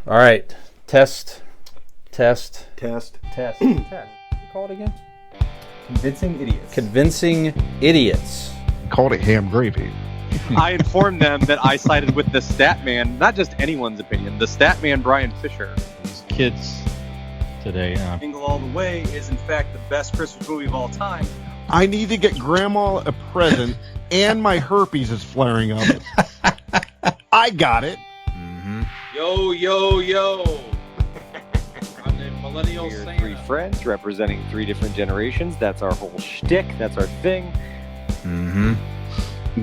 All right. Test. Test. Call it again? Convincing idiots. Convincing idiots. Called it ham gravy. I informed them that I sided with the stat man, not just anyone's opinion, the stat man Brian Fisher. These kids today. Jingle All the Way is in fact the best Christmas movie of all time. I need to get Grandma a present, and my herpes is flaring up. I got it. Mm-hmm. Yo. I'm the millennial We're Santa. three friends representing three different generations. That's our whole shtick. That's our thing. Mm-hmm.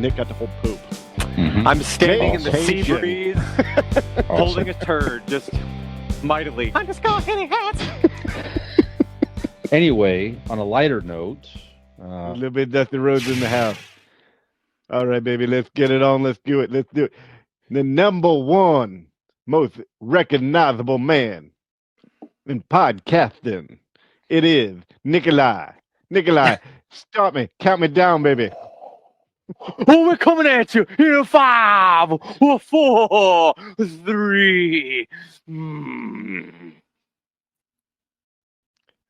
Nick got the whole poop. Mm-hmm. I'm standing in the sea Awesome. breeze, holding a turd, just mightily. I'm just going hitting hats. Anyway, on a lighter note, A little bit dusty roads in the house. All right, baby, let's get it on. Let's do it. The number one most recognizable man in podcasting. It is Nikolai. Nikolai, start me. Count me down, baby. Oh, we're coming at you in a 5, 4, 3.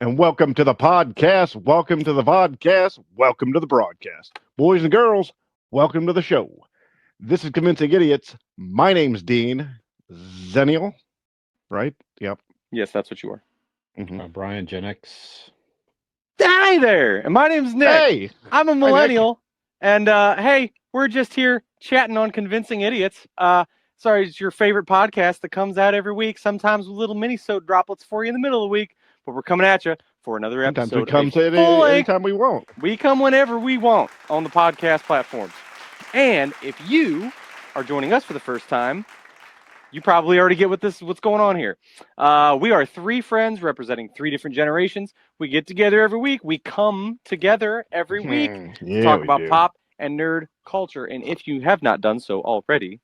And welcome to the podcast. Welcome to the vodcast. Welcome to the broadcast. Boys and girls, welcome to the show. This is Convincing Idiots. My name's Dean Xennial. Right? Yep. Yes, that's what you are. Mhm. Brian Gen X. Hi there, and my name's Nick. Hey! I'm a millennial, and hey, we're just here chatting on Convincing Idiots. Sorry, it's your favorite podcast that comes out every week, sometimes with little mini-sode droplets for you in the middle of the week, but we're coming at you for another Sometimes episode. we come of to a it full-length- anytime we want. We come whenever we want on the podcast platforms. And if you are joining us for the first time, you probably already get what's going on here. We are three friends representing three different generations. We get together every week. We come together every week to talk about pop and nerd culture. And if you have not done so already,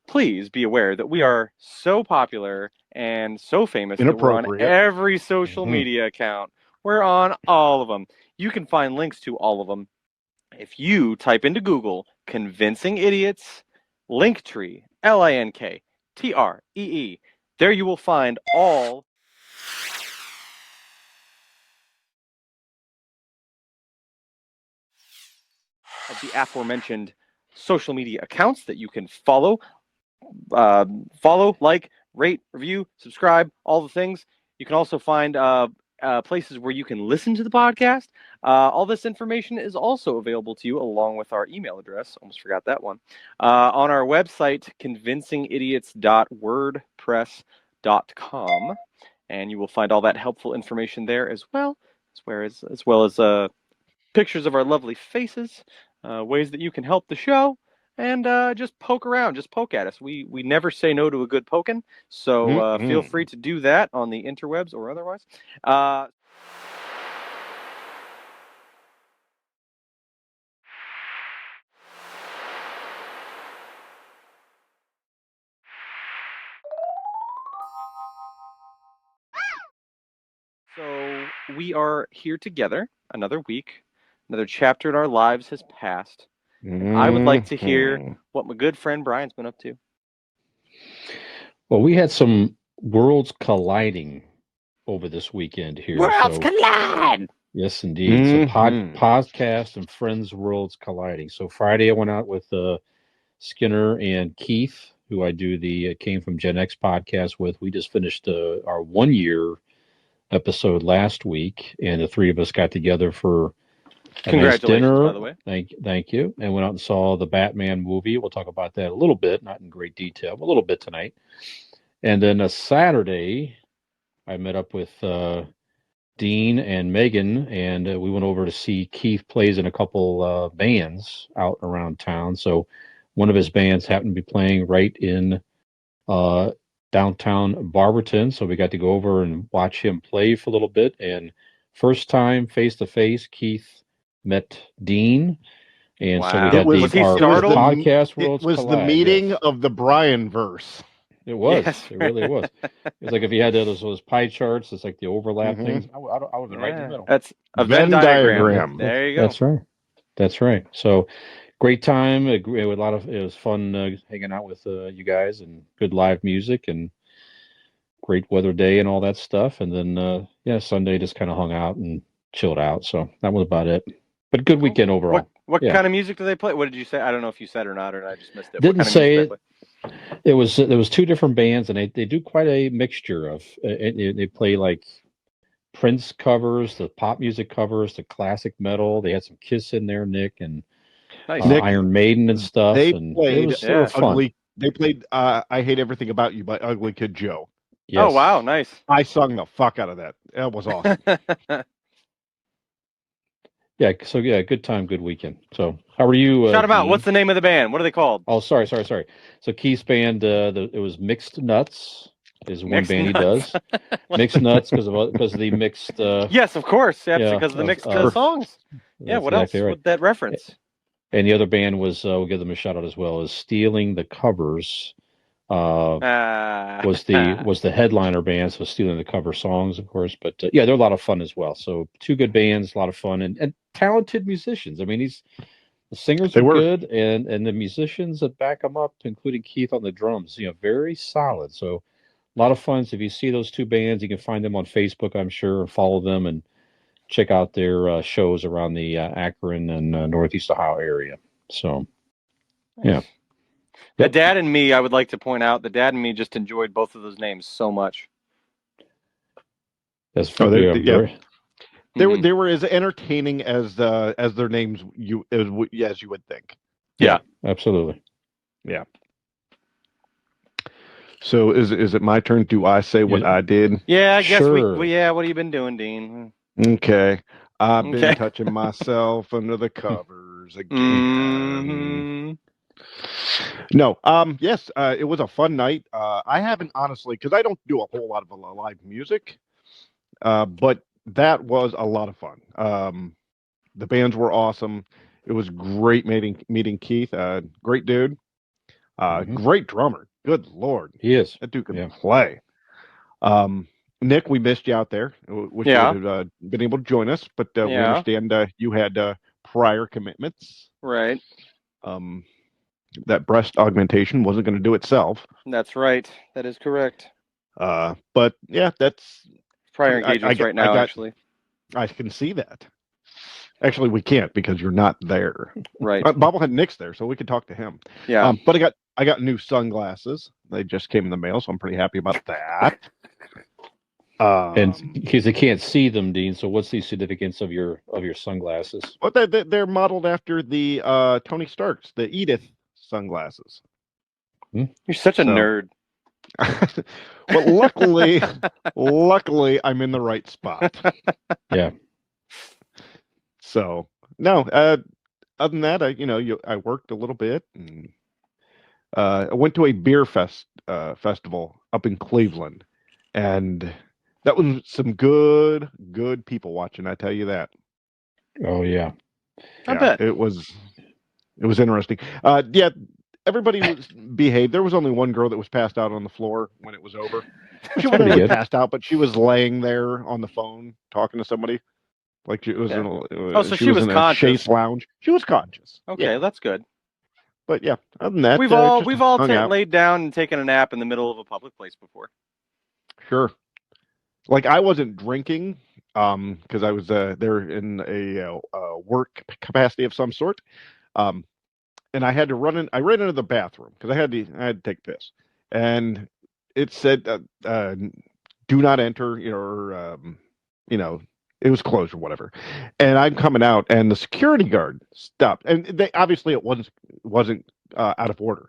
please be aware that we are so popular and so famous that we're on Inappropriate. every social media account. We're on all of them. You can find links to all of them if you type into Google Convincing Idiots Linktree, LINKTREE. There you will find all of the aforementioned social media accounts that you can follow, like, rate, review, subscribe, all the things. You can also find places where you can listen to the podcast. All this information is also available to you along with our email address. Almost forgot that one. On our website, convincingidiots.wordpress.com. And you will find all that helpful information there as well as pictures of our lovely faces, ways that you can help the show, and just poke around, just poke at us. We never say no to a good poking, so feel free to do that on the interwebs or otherwise. So we are here together another week. Another chapter in our lives has passed. I would like to hear what my good friend Brian's been up to. Well, we had some worlds colliding over this weekend here. Worlds collide! Yes, indeed. So podcast and friends worlds colliding. So Friday I went out with Skinner and Keith, who I do the Came From Gen X podcast with. We just finished our 1 year episode last week, and the three of us got together for a nice dinner. By the way. Thank you. And went out and saw the Batman movie. We'll talk about that a little bit, not in great detail, but a little bit tonight. And then a Saturday, I met up with Dean and Megan, and we went over to see Keith plays in a couple bands out around town. So one of his bands happened to be playing right in downtown Barberton. So we got to go over and watch him play for a little bit. And first time face-to-face, Keith met Dean. And so we had Was he startled? podcast It worlds was collide, the meeting yes. of the Brian verse. It was. Yes. It really was. It's like if you had those pie charts, it's like the overlap things. I was right in the middle. That's a Venn Venn diagram. diagram. There you go. That's right. So great time. It was fun hanging out with you guys, and good live music, and great weather day and all that stuff. And then, Sunday just kind of hung out and chilled out. So that was about it. But good weekend overall. What Yeah. kind of music do they play? What did you say? I don't know if you said or not, or I just missed it. Didn't what kind say of music it. There was two different bands, and they do quite a mixture of. They play like Prince covers, the pop music covers, the classic metal. They had some Kiss in there, Nick, and Nice. Nick, Iron Maiden and stuff. They and played it was fun. Ugly. They played "I Hate Everything About You" by Ugly Kid Joe. Yes. Oh wow, nice. I sung the fuck out of that. That was awesome. Yeah. So good time, good weekend. So how are you? Shout them out. Dean? What's the name of the band? What are they called? Oh, sorry. So Keith's band, it was Mixed Nuts. Is one Mixed band Nuts. he does. Mixed Nuts because of the mixed. Yes, of course. That's yeah, because of the mixed of- songs. Yeah. That's What exactly else right. with that reference? And the other band was we'll give them a shout out as well, is Stealing the Covers. Was the headliner band, so Stealing the Cover songs, of course. But they're a lot of fun as well. So two good bands, a lot of fun, and talented musicians. I mean, the singers They are were. good, and the musicians that back them up, including Keith on the drums, very solid. So a lot of fun. So if you see those two bands, you can find them on Facebook, I'm sure, and follow them and check out their shows around the Akron and Northeast Ohio area. So, yeah. The Dad and Me, I would like to point out, the Dad and Me just enjoyed both of those names so much. That's They Mhm. they were as entertaining as their names as you would think. Yeah. Absolutely. Yeah. So is it my turn? Do I say what I did? Yeah, I guess Sure. we what have you been doing, Dean? Okay. I've Okay. been touching myself under the covers again. Mhm. No. Yes. It was a fun night. I haven't honestly, because I don't do a whole lot of live music. But that was a lot of fun. The bands were awesome. It was great meeting Keith. Great dude. Great drummer. Good Lord. He is. That dude can Yeah. play. Nick, we missed you out there. Wish Yeah. you would have been able to join us, but we Yeah. understand you had prior commitments. Right. That breast augmentation wasn't going to do itself. That's right. That is correct. But yeah, that's Prior I engagements got- right now, I got- actually. I can see that. Actually, we can't because you're not there. Right. Bobblehead Nick's there, so we could talk to him. Yeah. But I got new sunglasses. They just came in the mail, so I'm pretty happy about that. And because they can't see them, Dean. So what's the significance of your sunglasses? Well, they're modeled after the Tony Stark's, the Edith sunglasses. You're such a So- nerd. Well, luckily, I'm in the right spot. Yeah. So no. Other than that, I worked a little bit, and I went to a beer festival up in Cleveland, and that was some good people watching. I tell you that. Oh yeah. I bet. It was interesting. Yeah, everybody was behaved. There was only one girl that was passed out on the floor when it was over. She wasn't pretty really good. passed out, but she was laying there on the phone talking to somebody. Like she was in a, so she was in a conscious. Chase lounge. She was conscious. Okay, Yeah. that's good. But yeah, other than that, We've just all hung out. laid down and taken a nap in the middle of a public place before. Sure. Like I wasn't drinking, because I was there in a work capacity of some sort, and I had to run in. I ran into the bathroom because I had to take piss, and it said, "Do not enter," or it was closed or whatever. And I'm coming out, and the security guard stopped, and they obviously it wasn't out of order,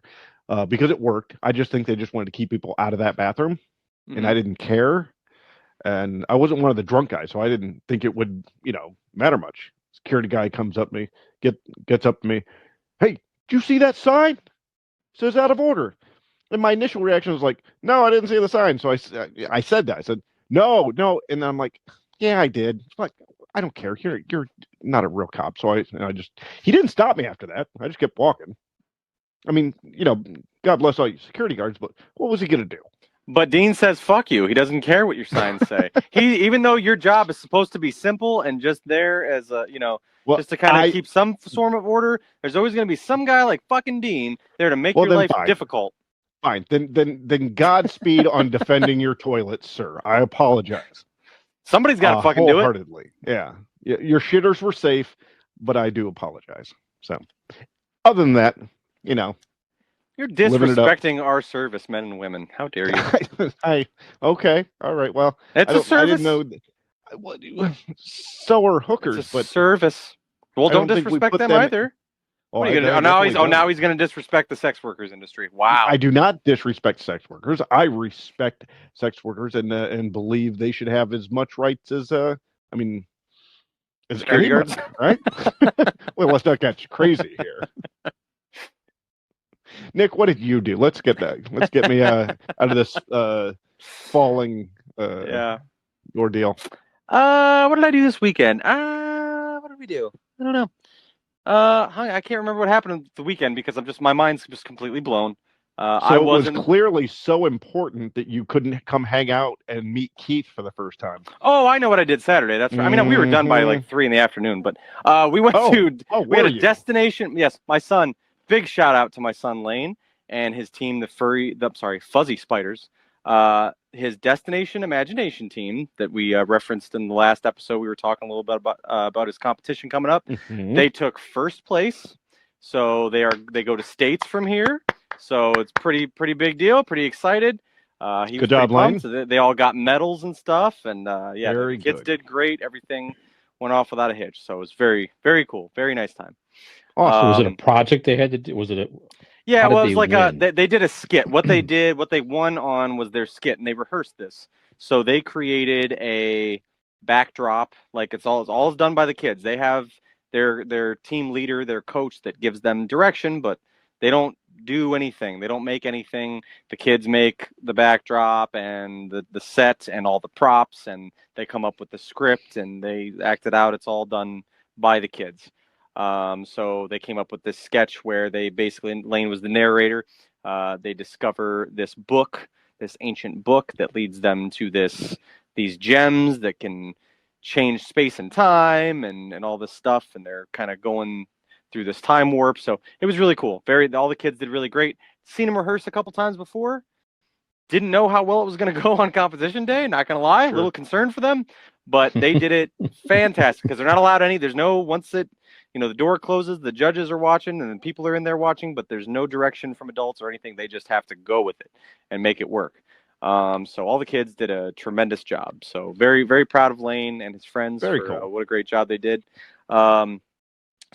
because it worked. I just think they just wanted to keep people out of that bathroom, and I didn't care. And I wasn't one of the drunk guys, so I didn't think it would, matter much. Security guy comes up to me, gets up to me. Hey, did you see that sign? It says out of order. And my initial reaction was like, no, I didn't see the sign. So I said that. I said, no. And I'm like, yeah, I did. It's like, I don't care. You're not a real cop. So he didn't stop me after that. I just kept walking. I mean, God bless all you security guards, but what was he going to do? But Dean says, fuck you. He doesn't care what your signs say. Even though your job is supposed to be simple and just there as a, Well, just to kind of keep some form of order, there's always going to be some guy like fucking Dean there to make Well, your then life fine. difficult. Fine. Then Godspeed on defending your toilets, sir. I apologize. Somebody's got to fucking do it. Wholeheartedly. Yeah. Your shitters were safe, but I do apologize. So, other than that, you know, You're living it up. disrespecting our service, men and women. How dare you? Okay. All right. Well, It's a service. I didn't know. So are hookers, It's a but service. Well, I don't don't think we disrespect put them them- either. oh, What are you gonna do? Now he's gonna disrespect the sex workers industry. Wow. I do not disrespect sex workers. I respect sex workers and believe they should have as much rights as as Security anybody, guards? right? Well, let's not get crazy here. Nick, what did you do? Let's get me out of this falling Yeah. ordeal. What did I do this weekend? What did we do? I don't know. I can't remember what happened the weekend because my mind's just completely blown. So it was clearly so important that you couldn't come hang out and meet Keith for the first time. Oh, I know what I did Saturday. That's right. I mean, we were done by like 3 p.m, but we went we had a destination. Yes, my son. Big shout out to my son Lane and his team, the Fuzzy Spiders. His Destination Imagination team that we referenced in the last episode. We were talking a little bit about his competition coming up. Mm-hmm. They took first place, so they go to states from here. So it's pretty big deal. Pretty excited. Good job, Lane. So they all got medals and stuff, and the kids good. did great. Everything went off without a hitch. So it was very, very cool. Very nice time. So was it a project they had to do? Was it? Yeah, well, it was like win? they did a skit. What they won on was their skit, and they rehearsed this. So they created a backdrop. Like it's all done by the kids. They have their team leader, their coach that gives them direction, but they don't do anything. They don't make anything. The kids make the backdrop and the set and all the props, and they come up with the script and they act it out. It's all done by the kids. So they came up with this sketch where they basically, Lane was the narrator. They discover this book, this ancient book that leads them to these gems that can change space and time and all this stuff. And they're kind of going through this time warp. So it was really cool. All the kids did really great. Seen them rehearse a couple times before. Didn't know how well it was going to go on competition day. Not going to lie, a little concerned for them, but they did it fantastic because they're not allowed once the door closes, the judges are watching and people are in there watching, but there's no direction from adults or anything. They just have to go with it and make it work. So all the kids did a tremendous job. So very, very proud of Lane and his friends. Very cool. What a great job they did. So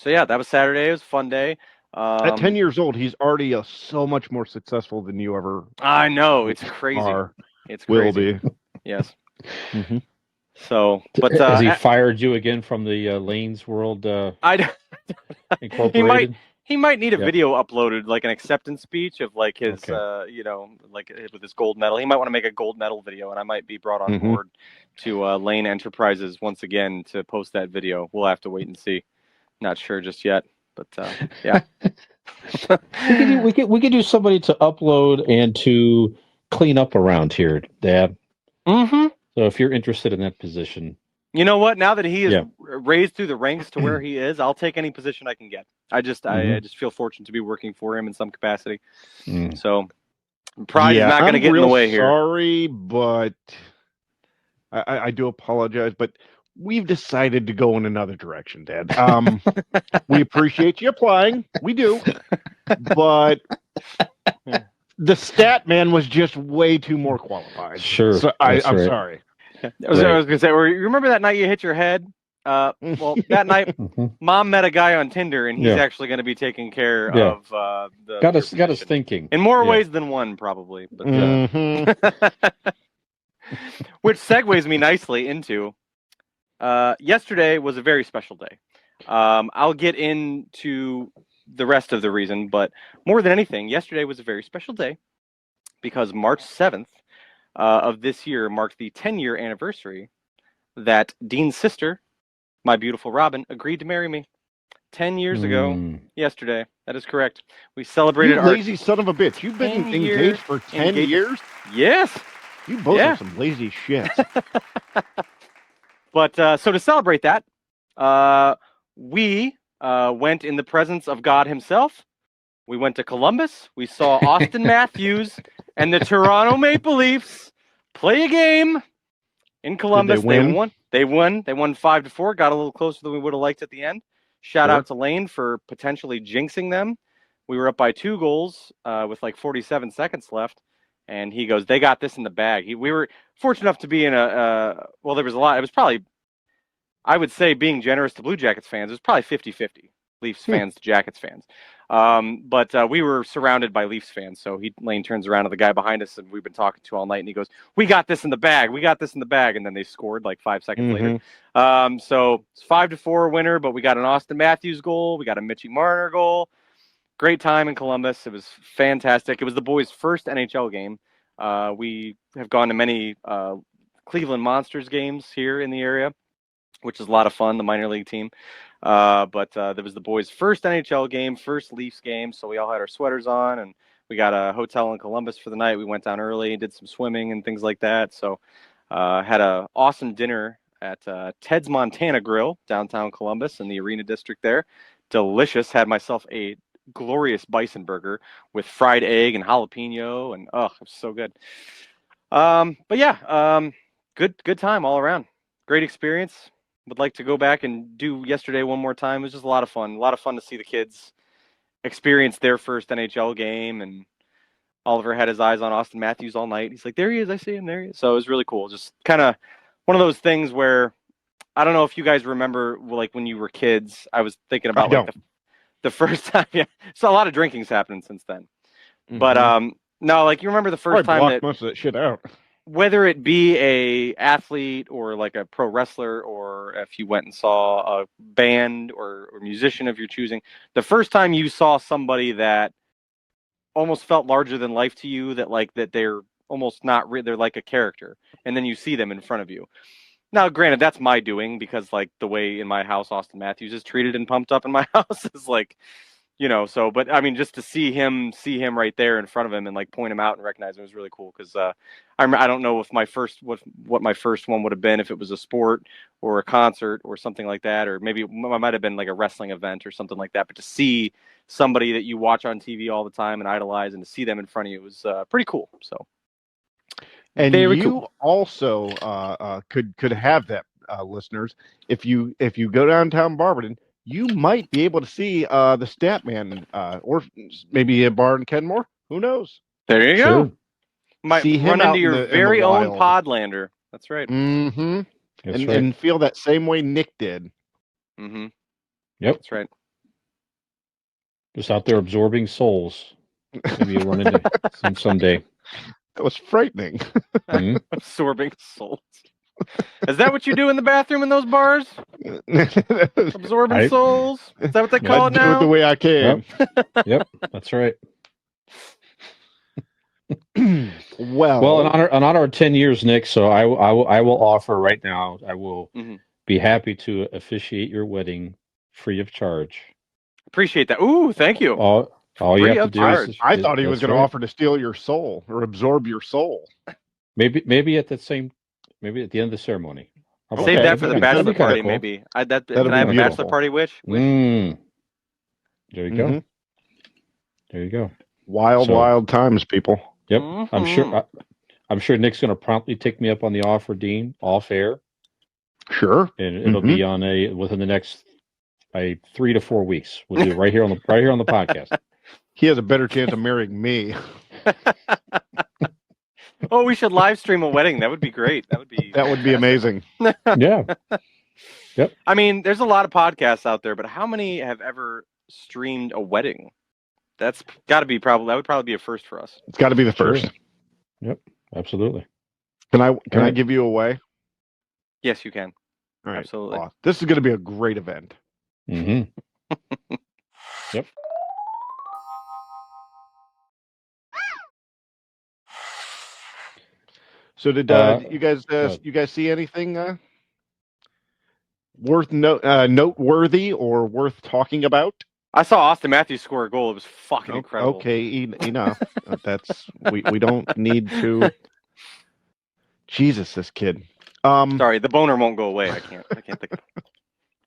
yeah, that was Saturday. It was a fun day. At 10 years old, he's already so much more successful than you ever. I know, it's crazy. It's crazy. Will be. Yes. Mm-hmm. So, but has he fired you again from the Lane's World Incorporated? He might need a video uploaded, like an acceptance speech of like his, like with his gold medal. He might want to make a gold medal video, and I might be brought on board to Lane Enterprises once again to post that video. We'll have to wait and see. Not sure just yet, but yeah. we could do somebody to upload and to clean up around here, Dad. Mm-hmm. So if you're interested in that position, you know what? Now that he is raised through the ranks to where he is, I'll take any position I can get. I just feel fortunate to be working for him in some capacity. So pride is not going to get in the way here. Sorry, but I do apologize, but we've decided to go in another direction, Dad. We appreciate you applying. We do. But the stat man was just way too more qualified. Sure. So I'm sorry. I was going to say, you remember that night you hit your head? Well, that night, Mom met a guy on Tinder, and he's actually going to be taking care of the. Got us thinking in more ways than one, probably. But which segues me nicely into yesterday was a very special day. I'll get into the rest of the reason, but more than anything, yesterday was a very special day because March 7th of this year marked the 10-year anniversary that Dean's sister, my beautiful Robin, agreed to marry me 10 years ago yesterday. That is correct. We celebrated you lazy son of a bitch. You've been engaged for 10 years? Yes. You both are some lazy shits. But so to celebrate that, we went in the presence of God himself We went to Columbus. We saw Austin Matthews and the Toronto Maple Leafs play a game in Columbus. win? They won 5-4. Got a little closer than we would have liked at the end. Shout Sure. out to Lane for potentially jinxing them. We were up by 2 goals with like 47 seconds left, and he goes, "They got this in the bag." We were fortunate enough to be in well, there was a lot. It was probably, I would say, being generous to Blue Jackets fans, it was probably 50-50. Leafs fans to Jackets fans. But we were surrounded by Leafs fans. So Lane turns around to the guy behind us, and we've been talking to all night, and he goes, "We got this in the bag. We got this in the bag." And then they scored like 5 seconds later. So it's 5-4 winner, but we got an Austin Matthews goal. We got a Mitchie Marner goal. Great time in Columbus. It was fantastic. It was the boys' first NHL game. We have gone to many Cleveland Monsters games here in the area, which is a lot of fun, the minor league team. But there was the boys' first NHL game, first Leafs game, so we all had our sweaters on, and we got a hotel in Columbus for the night. We went down early, did some swimming and things like that. So had an awesome dinner at Ted's Montana Grill, downtown Columbus in the Arena District there. Delicious. Had myself a glorious bison burger with fried egg and jalapeno, and it was so good. But yeah, good time all around. Great experience. Would like to go back and do yesterday one more time. It was just a lot of fun. A lot of fun to see the kids experience their first NHL game. And Oliver had his eyes on Austin Matthews all night. He's like, "There he is. I see him. There he is." So it was really cool. Just kind of one of those things where I don't know if you guys remember, like when you were kids. I was thinking about like the first time. Yeah, so a lot of drinking's happened since then. But no, like you remember the first time that most of that shit out. Whether it be a athlete or like a pro wrestler, or if you went and saw a band or musician of your choosing, the first time you saw somebody that almost felt larger than life to you, that they're almost not they're like a character, and then you see them in front of you. Now, granted, that's my doing, because like the way in my house Austin Matthews is treated and pumped up in my house is like, so, but I mean, just to see him right there in front of him and like point him out and recognize him was really cool. Because I don't know if what my first one would have been, if it was a sport or a concert or something like that, or maybe it might have been like a wrestling event or something like that. But to see somebody that you watch on TV all the time and idolize, and to see them in front of you was pretty cool. So, and very you cool. also could have that, listeners. If you go downtown Barberton, you might be able to see the Statman, or maybe a bar in Kenmore. Who knows? There you go. Might see him run out into your very own wild. Podlander. That's right. Mm-hmm. That's right. And feel that same way Nick did. Mm-hmm. Yep. That's right. Just out there absorbing souls. Maybe you'll run into him someday. That was frightening. Mhm. Absorbing souls. Is that what you do in the bathroom in those bars? Absorbing souls? Is that what they call it now? I do it the way I can. Yep, that's right. Well, in honor of 10 years, Nick, so I will offer right now, I will be happy to officiate your wedding free of charge. Appreciate that. Ooh, thank you. All you have to do is... I thought he was going to offer to steal your soul or absorb your soul. Maybe at maybe at the end of the ceremony. Save that for the bachelor party, maybe. Can I have a bachelor party wish? There you go. There you go. Wild times, people. Yep. I'm sure Nick's going to promptly take me up on the offer, Dean, off air. Sure. And it'll be on within the next 3 to 4 weeks. We'll do it right here on the podcast. He has a better chance of marrying me. Oh, we should live stream a wedding. That would be great. That would be amazing. Yeah. Yep. I mean, there's a lot of podcasts out there, but how many have ever streamed a wedding? That's got to be that would probably be a first for us. It's got to be the first. Sure. Yep. Absolutely. Can I give you away? Yes, you can. All right. Absolutely. This is going to be a great event. Mm-hmm. Yep. So did you guys see anything noteworthy or worth talking about? I saw Austin Matthews score a goal. It was fucking incredible. Okay, enough. We don't need to. Jesus, this kid. Sorry, the boner won't go away. I can't think.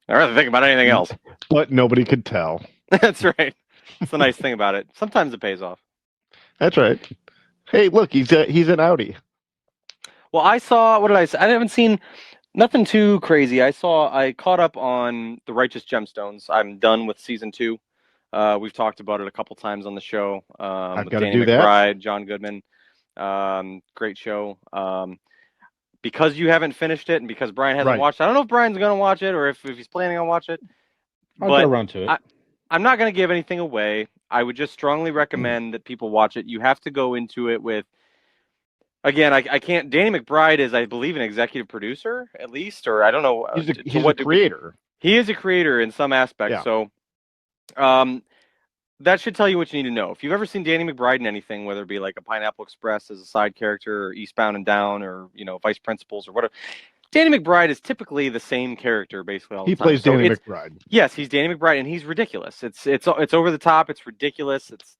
I'd rather think about anything else. But nobody could tell. That's right. It's the nice thing about it. Sometimes it pays off. That's right. Hey, look, he's an Audi. Well, I saw. What did I say? I haven't seen nothing too crazy. I caught up on The Righteous Gemstones. I'm done with season 2. We've talked about it a couple times on the show. I've With got to Danny do that. McBride, John Goodman. Great show. Because you haven't finished it and because Brian hasn't Right. watched it, I don't know if Brian's going to watch it or if he's planning on watching it. I'll But get around to it. I'm not going to give anything away. I would just strongly recommend that people watch it. You have to go into it with, again, I can't. Danny McBride is, I believe, an executive producer, at least, or I don't know. He's a to creator. He is a creator in some aspects. Yeah. So that should tell you what you need to know. If you've ever seen Danny McBride in anything, whether it be like a Pineapple Express as a side character, or Eastbound and Down, or Vice Principals, or whatever, Danny McBride is typically the same character basically all the He time. plays So Danny McBride. Yes, he's Danny McBride, and he's ridiculous. It's over the top. It's ridiculous. It's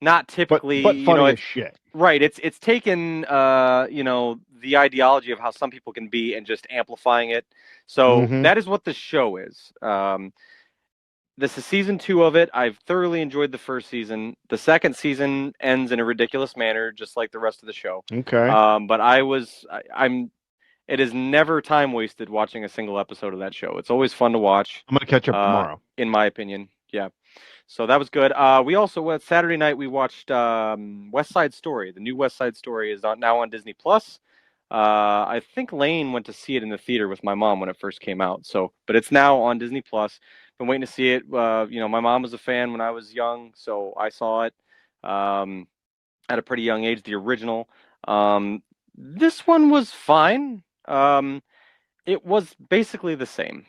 not typically, but funny as shit. Right. It's taken the ideology of how some people can be and just amplifying it. So that is what the show is. This is season 2 of it. I've thoroughly enjoyed the first season. The second season ends in a ridiculous manner, just like the rest of the show. Okay. But it is never time wasted watching a single episode of that show. It's always fun to watch. I'm gonna catch up tomorrow. In my opinion, yeah. So that was good. We also Saturday night we watched Westside Story. The new Westside Story is now on Disney Plus. I think Lane went to see it in the theater with my mom when it first came out. But it's now on Disney Plus. Been waiting to see it. My mom was a fan when I was young, so I saw it at a pretty young age. The original. This one was fine. It was basically the same.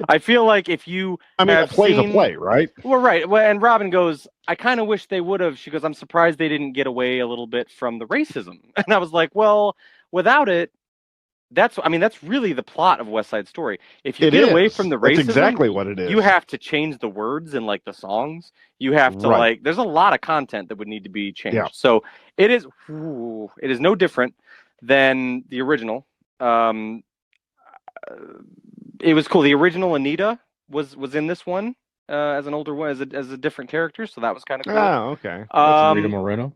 I feel like if you it plays a play, right? Well, right. Well, and Robin goes, I kind of wish they would have. She goes, I'm surprised they didn't get away a little bit from the racism. And I was like, well, without it, that's really the plot of West Side Story. If you get away from the racism, that's exactly what it is. You have to change the words in like the songs. You have to there's a lot of content that would need to be changed. Yeah. So it is no different than the original. It was cool. The original Anita was in this one as an older one, as a different character. So that was kind of cool. Oh, okay. Rita Moreno.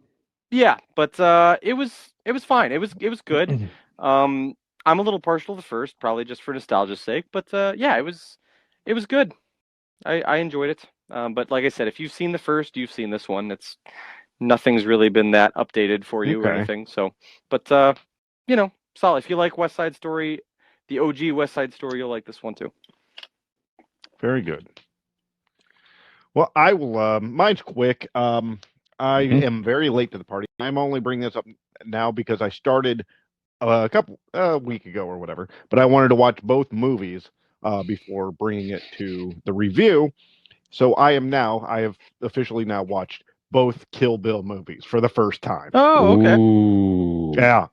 Yeah, but it was fine. It was good. I'm a little partial to the first, probably just for nostalgia's sake. But yeah, it was good. I enjoyed it. But like I said, if you've seen the first, you've seen this one. Nothing's really been that updated for you or anything. So, but solid. If you like West Side Story, the OG West Side Story, you'll like this one too. Very good. Well, I will. Mine's quick. I am very late to the party. I'm only bringing this up now because I started a week ago or whatever. But I wanted to watch both movies before bringing it to the review. So I have officially now watched both Kill Bill movies for the first time. Oh, okay. Ooh. Yeah.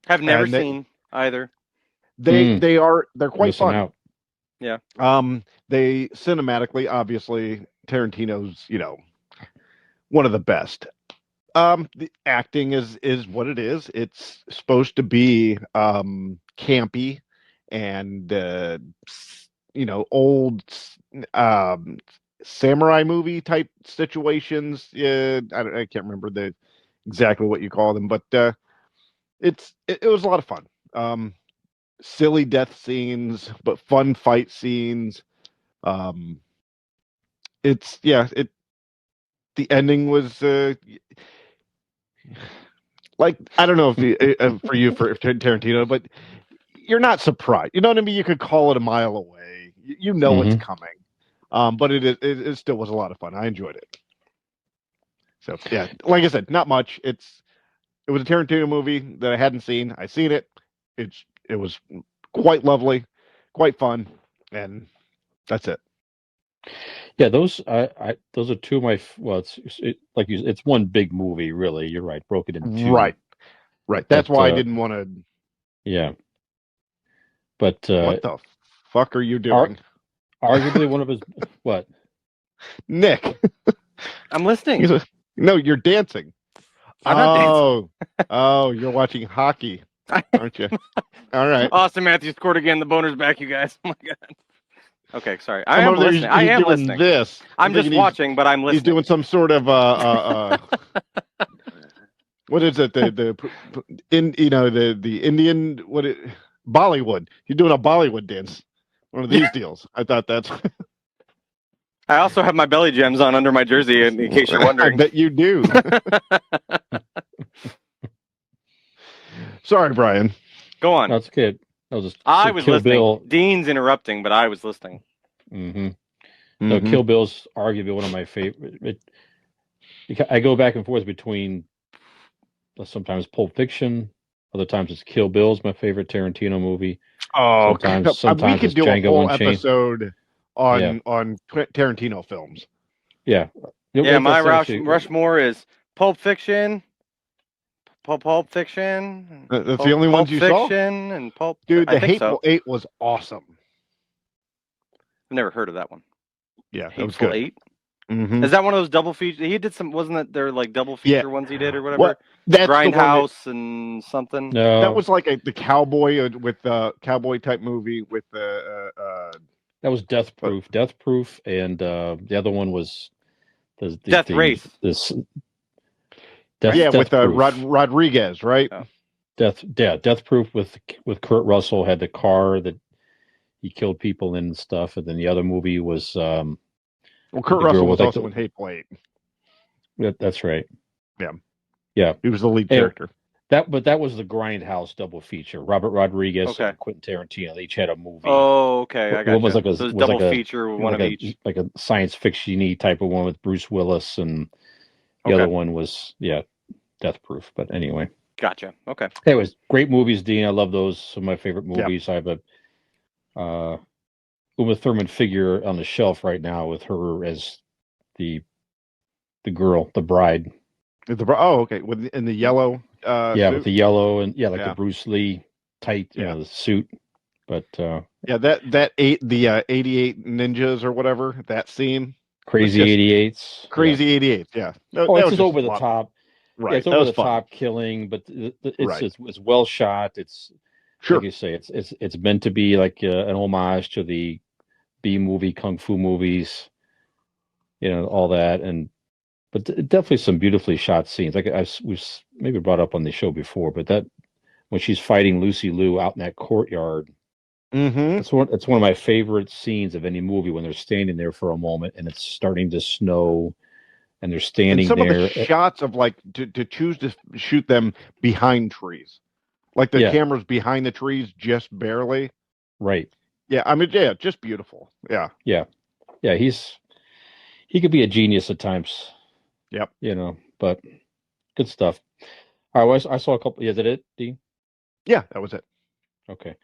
Have never seen either. They're quite fun. Out. Yeah. They cinematically, obviously, Tarantino's, one of the best. The acting is what it is. It's supposed to be campy and old samurai movie type situations. I can't remember exactly what you call them, but it was a lot of fun. Silly death scenes, but fun fight scenes. The ending was I don't know if for you for Tarantino, but you're not surprised. You know what I mean? You could call it a mile away. You know it's coming. But it still was a lot of fun. I enjoyed it. So yeah, like I said, not much. It was a Tarantino movie that I hadn't seen. I seen it. It was quite lovely, quite fun, and that's it. Yeah, those are two of my. Well, it's one big movie, really. You're right, broke it into two. Right. That's why I didn't want to. Yeah, but what the fuck are you doing? Arguably one of his what? Nick, I'm listening. No, you're dancing. I'm not dancing. Oh, you're watching hockey, aren't you? All right. Austin Matthews scored again. The boner's back, you guys. Oh my god. Okay, sorry. I am over there, listening. I am doing listening. this. I'm just thinking watching, but I'm He's listening. doing some sort of what is it? The Indian Bollywood. You're doing a Bollywood dance. One of these deals. I thought that's. I also have my belly gems on under my jersey, in case you're I wondering. bet you do. Sorry, Brian. Go on. That's good. I was I was Kill listening. Bill. Dean's interrupting, but I was listening. Mm-hmm. No, Kill Bill's arguably one of my favorite. I go back and forth between sometimes Pulp Fiction, other times it's Kill Bill's my favorite Tarantino movie. Oh, sometimes we could it's do a Django whole Unchained. episode on Tarantino films. Yeah. Yeah, my actually, Rushmore is Pulp Fiction, Pulp Fiction. That's the only ones you saw? Fiction and Pulp. Dude, I The think Hateful so. Eight was awesome. I've never heard of that one. Yeah, that was Hateful good. Eight. Mm-hmm. Is that one of those double feature? He did some. Wasn't it their like double feature ones he did or whatever? What? That's Grindhouse and something. No, that was like the cowboy with the cowboy type movie with the. that was Death Proof. Death Proof, and the other one was Death Race. With Proof. Rodriguez, right? Oh. Death Proof with Kurt Russell had the car that he killed people in and stuff, and then the other movie was. Kurt Russell was also in Hateful Eight. That's right. Yeah, he was the lead character. But that was the Grindhouse double feature. Robert Rodriguez and Quentin Tarantino. They each had a movie. Oh, okay, I got you. So it was double feature, one of each. Like a science fiction-y type of one with Bruce Willis, and the other one was Death Proof. But anyway, gotcha. Okay. Anyways, great movies, Dean. I love those. Some of my favorite movies. I have a Uma Thurman figure on the shelf right now with her as the girl, the bride. Okay. In the yellow. Suit? With the yellow and the Bruce Lee tight, the suit. But that 88 ninjas or whatever, that scene. Crazy 88s. Crazy 88s. Yeah. It's just over the top. Right. Yeah, it's over the top killing, but it's well shot. It's like you say, it's meant to be like an homage to the B movie kung fu movies, all that, but definitely some beautifully shot scenes. Like we've maybe brought up on the show before, but that when she's fighting Lucy Liu out in that courtyard, it's one of my favorite scenes of any movie when they're standing there for a moment and it's starting to snow, and they're standing there. Some of the shots of like to choose to shoot them behind trees, like the camera's behind the trees just barely. Right. Yeah, I mean, just beautiful. Yeah. He could be a genius at times. Yep. But good stuff. All right, I saw a couple. Is that it, Dean? Yeah, that was it. Okay.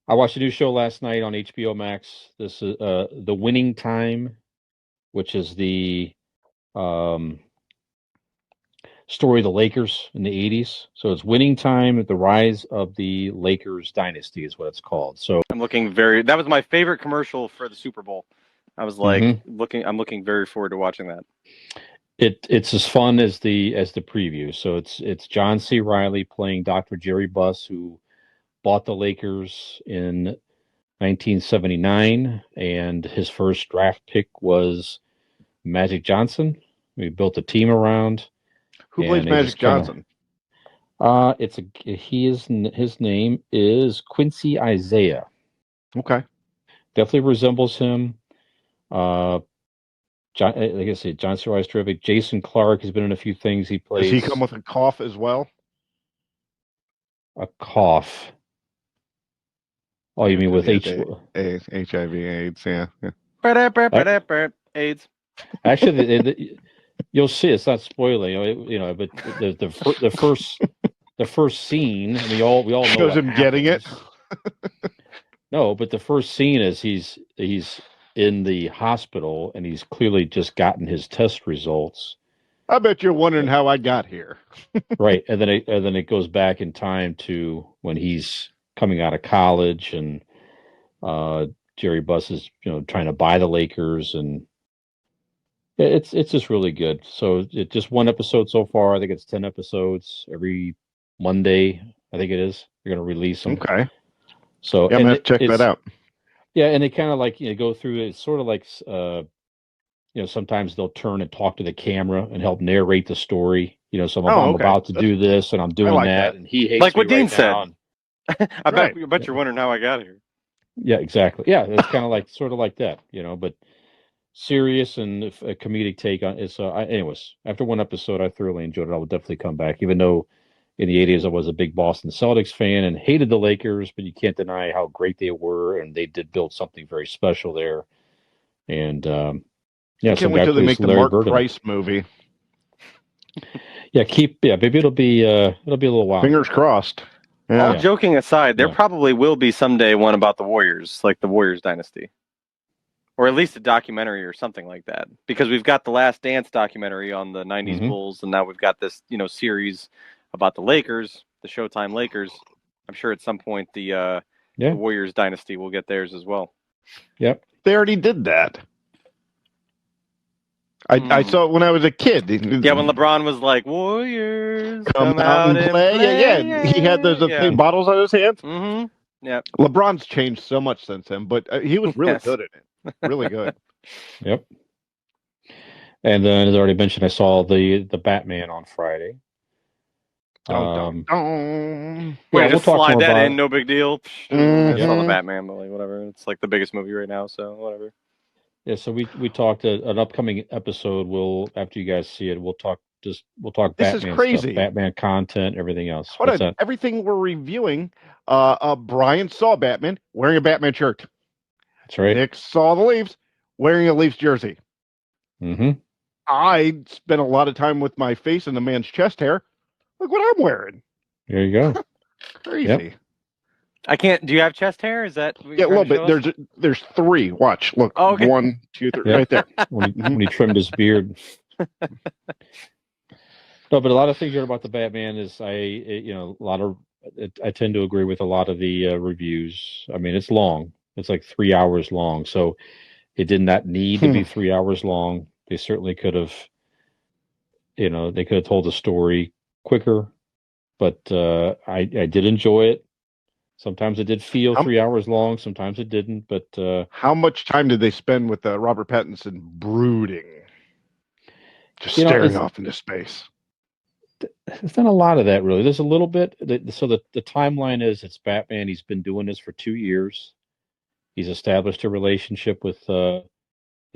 I watched a new show last night on HBO Max. This is The Winning Time, which is the story of the Lakers in the 80s. So it's Winning Time, the rise of the Lakers Dynasty is what it's called. So I'm looking that was my favorite commercial for the Super Bowl. I was like I'm looking very forward to watching that. It's as fun as the preview. So it's John C. Reilly playing Dr. Jerry Buss, who bought the Lakers in 1979, and his first draft pick was Magic Johnson. We built a team around. Who plays Magic Johnson? His name is Quincy Isaiah. Okay. Definitely resembles him. John, like I said, John C. Reilly's terrific. Jason Clarke has been in a few things. He plays. Does he come with a cough as well? A cough. Oh, you mean with HIV, AIDS? Yeah. AIDS. Actually, you'll see. It's not spoiling, but the first scene. We all know. Shows him getting it. No, but the first scene is he's in the hospital and he's clearly just gotten his test results. I bet you're wondering how I got here. Right, and then it goes back in time to when he's coming out of college, and Jerry Buss is trying to buy the Lakers, and it's just really good. So it's just one episode so far. I think it's 10 episodes every Monday. I think it is. They're going to release them. Okay. So I'm gonna check that out. Yeah, and they kind of like go through it. It's sort of like sometimes they'll turn and talk to the camera and help narrate the story. So I'm okay. about to do this and I'm doing like that, that. and he hates Like me what Dean right now. said. And, I Right. bet you're wondering how I got here. yeah, exactly. Yeah, it's kind of like sort of like that, but serious and a comedic take on it. So, anyways, after one episode, I thoroughly enjoyed it. I will definitely come back, even though in the '80s I was a big Boston Celtics fan and hated the Lakers, but you can't deny how great they were, and they did build something very special there. And yeah, Can't some wait guy till they plays make the Larry Mark Bird. Price movie. Yeah, maybe it'll be a little while. Fingers crossed. All Yeah. joking aside, there Yeah. probably will be someday one about the Warriors, like the Warriors Dynasty. Or at least a documentary or something like that. Because we've got the Last Dance documentary on the 90s Mhm. Bulls, and now we've got this, series about the Lakers, the Showtime Lakers. I'm sure at some point the Warriors Dynasty will get theirs as well. Yep. They already did that. I saw it when I was a kid. Yeah, when LeBron was like, Warriors, come out and play. Yeah. He had those big bottles on his hands. Mm-hmm. Yeah. LeBron's changed so much since then, but he was really good at it. Really good. Yep. And then, as I already mentioned, I saw the Batman on Friday. Dun. We'll just talk slide more that about in, it. no big deal. Mhm. I saw the Batman, but like whatever. It's like the biggest movie right now, so whatever. Yeah, so we talked an upcoming episode. After you guys see it, we'll talk This Batman is crazy. stuff, Batman content, everything else. Hold What's on. that? Everything we're reviewing, Brian saw Batman wearing a Batman shirt. That's right. Nick saw the Leafs wearing a Leafs jersey. Mm-hmm. I spent a lot of time with my face in the man's chest hair. Look what I'm wearing. There you go. Crazy. Yep. I can't. Do you have chest hair? Is that what Yeah, a you're little trying to bit. show us? There's three. Watch. Look. Oh, okay. 1, 2, 3. Yep. Right there. when he trimmed his beard. No, but a lot of things here about the Batman is I tend to agree with a lot of the reviews. I mean, it's long. It's like 3 hours long, so it did not need to be 3 hours long. They certainly could have, they could have told the story quicker. But I did enjoy it. Sometimes it did feel 3 hours long. Sometimes it didn't. But how much time did they spend with Robert Pattinson brooding, just staring off into space? There's not a lot of that, really. There's a little bit. So the timeline is it's Batman. He's been doing this for 2 years. He's established a relationship with the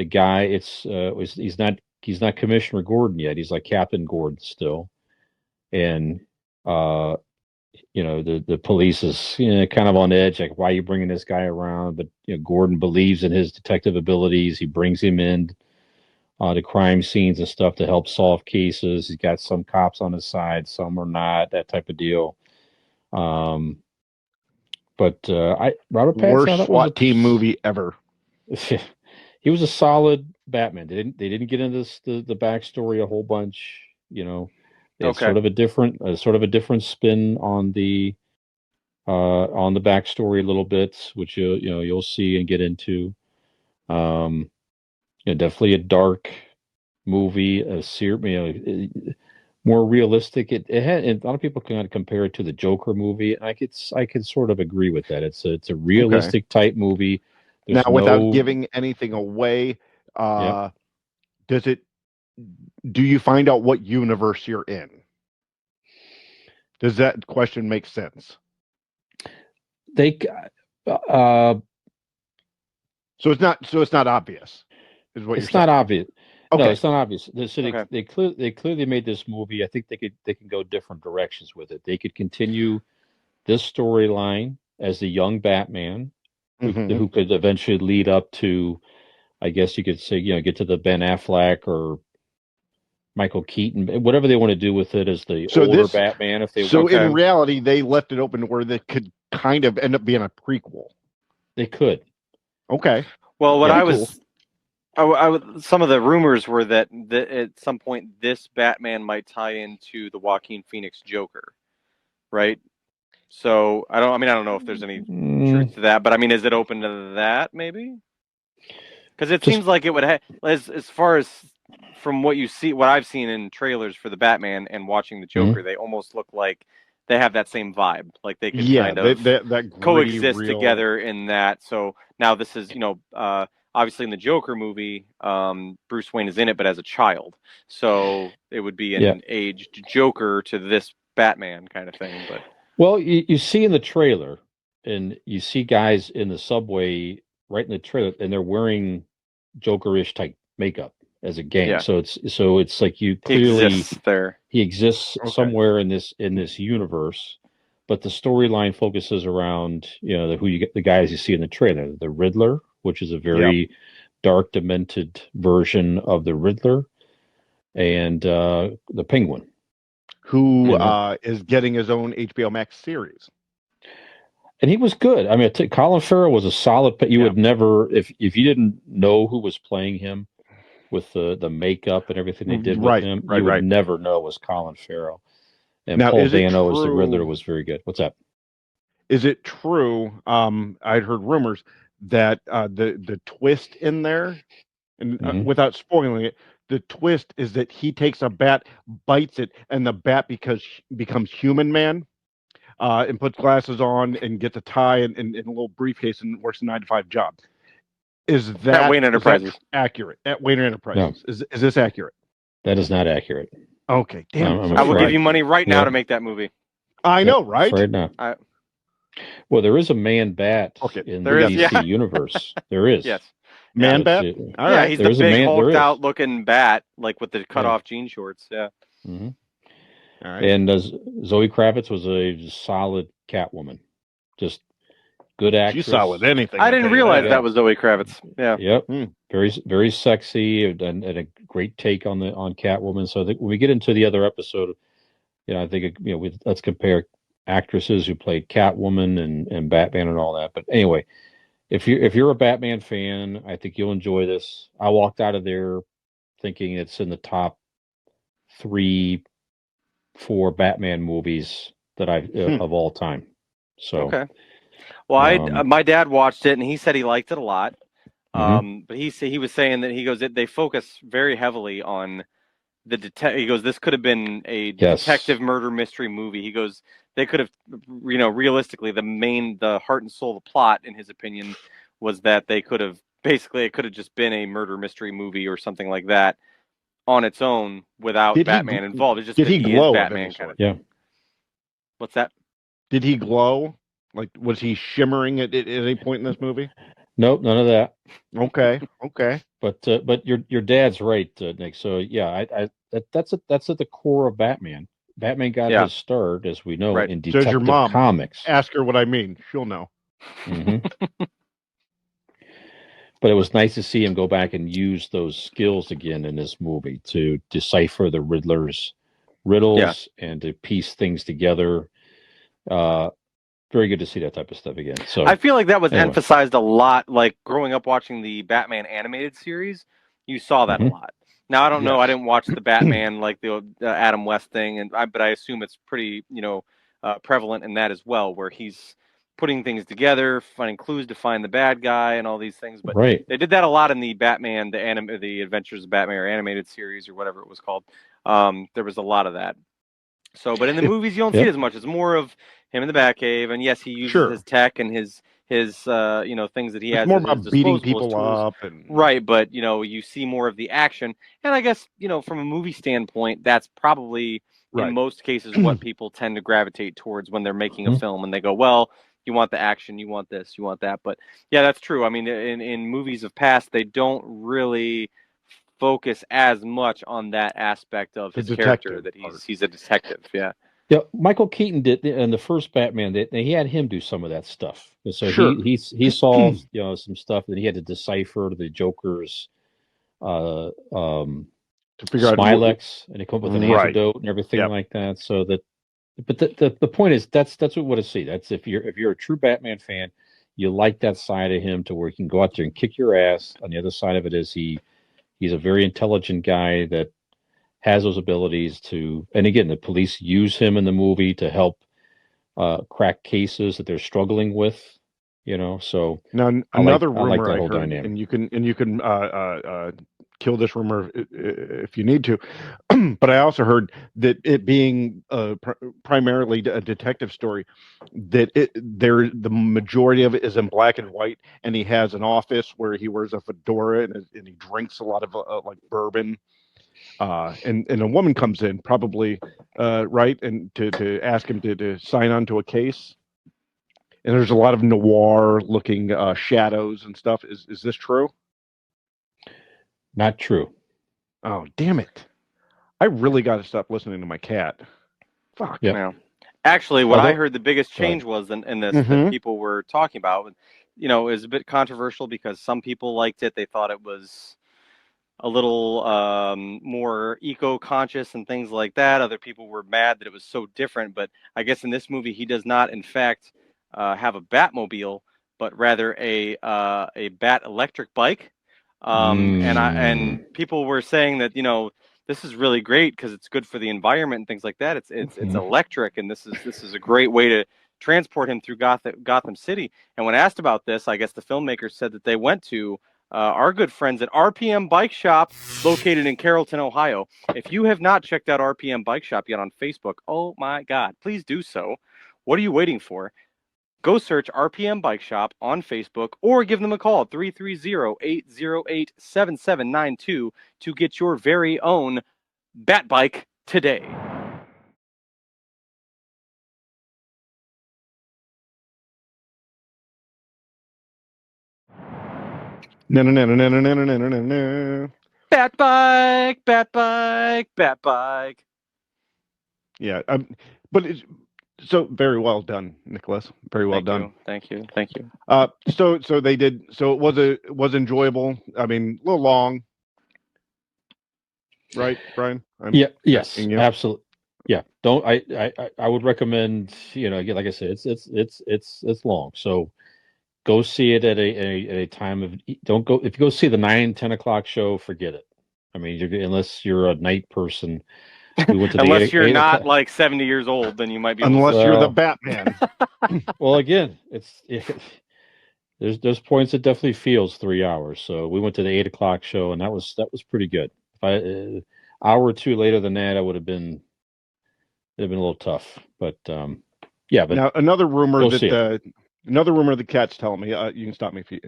guy. He's not Commissioner Gordon yet. He's like Captain Gordon still, and the police is kind of on edge, like, why are you bringing this guy around? But Gordon believes in his detective abilities. He brings him in to crime scenes and stuff to help solve cases. He's got some cops on his side, some are not, that type of deal. But Robert Pattinson, worst SWAT team movie ever. He was a solid Batman. They didn't get into the backstory a whole bunch. It's sort of a different spin on the backstory a little bit, which you'll see and get into. Definitely a dark movie, more realistic. It had, and a lot of people kind of compare it to the Joker movie, and I could sort of agree with that. It's a realistic type movie. Now, without giving anything away, Yep. do you find out what universe you're in? Does that question make sense? So it's not obvious, is what you're saying. It's not obvious. Okay. No, it's not obvious. So Okay. they clearly made this movie. I think they can go different directions with it. They could continue this storyline as the young Batman, who could eventually lead up to, I guess you could say, get to the Ben Affleck or Michael Keaton, whatever they want to do with it as the older Batman. If they in reality, they left it open where they could kind of end up being a prequel. They could. Okay. Well, what I would, some of the rumors were that at some point this Batman might tie into the Joaquin Phoenix Joker, right? So I don't know if there's any truth to that, but I mean, is it open to that maybe? Because it seems like it would as far as from what I've seen in trailers for the Batman and watching the Joker, they almost look like they have that same vibe. Like they could Yeah, kind of that gritty, coexist real... together in that. So now this is, obviously in the Joker movie, Bruce Wayne is in it, but as a child. So it would be an aged Joker to this Batman kind of thing. But Well, you see in the trailer, and you see guys in the subway right in the trailer, and they're wearing Joker-ish type makeup as a gang. Yeah. So it's like you he clearly exists there. he exists Okay. somewhere in this universe, but the storyline focuses around the guys you see in the trailer, the Riddler, which is a very dark, demented version of the Riddler, and the Penguin, who is getting his own HBO Max series. and he was good. I mean, Colin Farrell was a solid. But you Yeah. would never, if you didn't know who was playing him with the makeup and everything they did with him, you would never know it was Colin Farrell. And Now, Paul is it Dano as the true- Riddler was very good. What's that? Is it true? I'd heard rumors that the twist in there, and Mhm. without spoiling it, the twist is that he takes a bat, bites it, and the bat becomes Human Man, and puts glasses on and gets a tie and a little briefcase and works a 9-to-5 job. Is that Wayne Enterprises. accurate? At Wayne Enterprises, is this accurate? That is not accurate. Okay, damn. I'm I will afraid. give you money right now Yeah. to make that movie. I know, right? Afraid not. Well, there is a man bat in There the is, DC yeah. universe. There is. Yes. Man bat? It's, All Yeah, right. he's There the is a big man- there hulked is. out looking bat, like with the cut off jean shorts. Yeah. Mhm. All right. And Zoe Kravitz was a solid Catwoman. Just good actress. She's solid anything. I I'll didn't tell you realize that. that was Zoe Kravitz. Yeah. Yep. Hmm. Very, very sexy and a great take on Catwoman. So I think when we get into the other episode, I think let's compare actresses who played Catwoman and Batman and all that. But anyway, if you're a Batman fan, I think you'll enjoy this. I walked out of there thinking it's in the top 3, 4 Batman movies that of all time. So Okay. Well, my dad watched it and he said he liked it a lot. Mhm. But he was saying that he goes they focus very heavily on the detective. He goes, this could have been a detective murder mystery movie. He goes, they could have, realistically, the heart and soul of the plot, in his opinion, was that they could have it could have just been a murder mystery movie or something like that on its own without Batman involved. It's just did that he is glow of Batman any kind of sort? thing. Yeah. What's that? Did he glow? Like, was he shimmering at any point in this movie? Nope, none of that. Okay. But your dad's right, Nick. So yeah, that's at the core of Batman. Batman got his start, as we know, in Says Detective your mom. Comics. Ask her what I mean. She'll know. Mhm. But it was nice to see him go back and use those skills again in this movie to decipher the Riddler's riddles and to piece things together. Very good to see that type of stuff again. So I feel like that was anyway. emphasized a lot. Like growing up watching the Batman animated series, you saw that a lot. Now I don't know. I didn't watch the Batman like the Adam West thing, but I assume it's pretty prevalent in that as well, where he's putting things together, finding clues to find the bad guy, and all these things. But they did that a lot in the Batman, the Adventures of Batman or animated series or whatever it was called. There was a lot of that. So, but in the movies, you don't see it as much. It's more of him in the Batcave, and yes, he uses his tech and his things that he has. More at his about beating disposal as people tools. up, and Right? But you see more of the action, and I guess from a movie standpoint, that's probably in most cases what people tend to gravitate towards when they're making a film, and they go, well, you want the action, you want this, you want that. But yeah, that's true. I mean, in movies of past, they don't really focus as much on that aspect of his character, that he's a detective. Yeah. Yeah, Michael Keaton did in the first Batman. He had him do some of that stuff. So he solved some stuff that he had to decipher the Joker's to figure out Smilex, and he come up with an antidote and everything like that. So that, but the point is that's what we want to see. That's if you're a true Batman fan, you like that side of him to where he can go out there and kick your ass. On the other side of it is he's a very intelligent guy that has those abilities to, and again, the police use him in the movie to help crack cases that they're struggling with, So now another I like rumor that I whole heard, dynamic. and you can kill this rumor if you need to. But I also heard that it being primarily a detective story, that the majority of it is in black and white, and he has an office where he wears a fedora and he drinks a lot of like bourbon. And a woman comes in, probably right, and to ask him to sign on to a case. And there's a lot of noir-looking shadows and stuff. Is this true? Not true. Oh, damn it! I really got to stop listening to my cat. Fuck. Yep. Yeah. Actually, what I Although- heard the biggest change was in this that people were talking about. You know, is a bit controversial because some people liked it. They thought it was a little more eco-conscious and things like that. Other people were mad that it was so different. But I guess in this movie, he does not, in fact, have a Batmobile, but rather a Bat electric bike. And people were saying that, you know, this is really great because it's good for the environment and things like that. It's electric, and this is a great way to transport him through Gotham City. And when asked about this, I guess the filmmakers said that they went to our good friends at RPM Bike Shop, located in Carrollton, Ohio. If you have not checked out RPM Bike Shop yet on Facebook, oh my God, please do so. What are you waiting for? Go search RPM Bike Shop on Facebook or give them a call, 330-808-7792, to get your very own Bat Bike today. No. Bat Bike, Bat Bike, Bat Bike. Yeah, but it's so very well done, Nicholas. Very well done. Thank you. So they did. So it was enjoyable. I mean, a little long, right, Brian? Yes, asking you. absolutely. Yeah, don't I would recommend, you know, again, like I said, it's long. So go see it at a time of, don't go, if you go see the 9-10 o'clock show, forget it. I mean, unless you're a night person. We went to the Unless you're 8 not o'clock. like 70 years old, then you might be able Unless to. you're the Well- Batman. Well, again, there's points it definitely feels 3 hours. So we went to the 8 o'clock show, and that was pretty good. If I hour or two later than that, it'd have been a little tough. But yeah. But Now another rumor go see that the cat's telling me. You can stop me if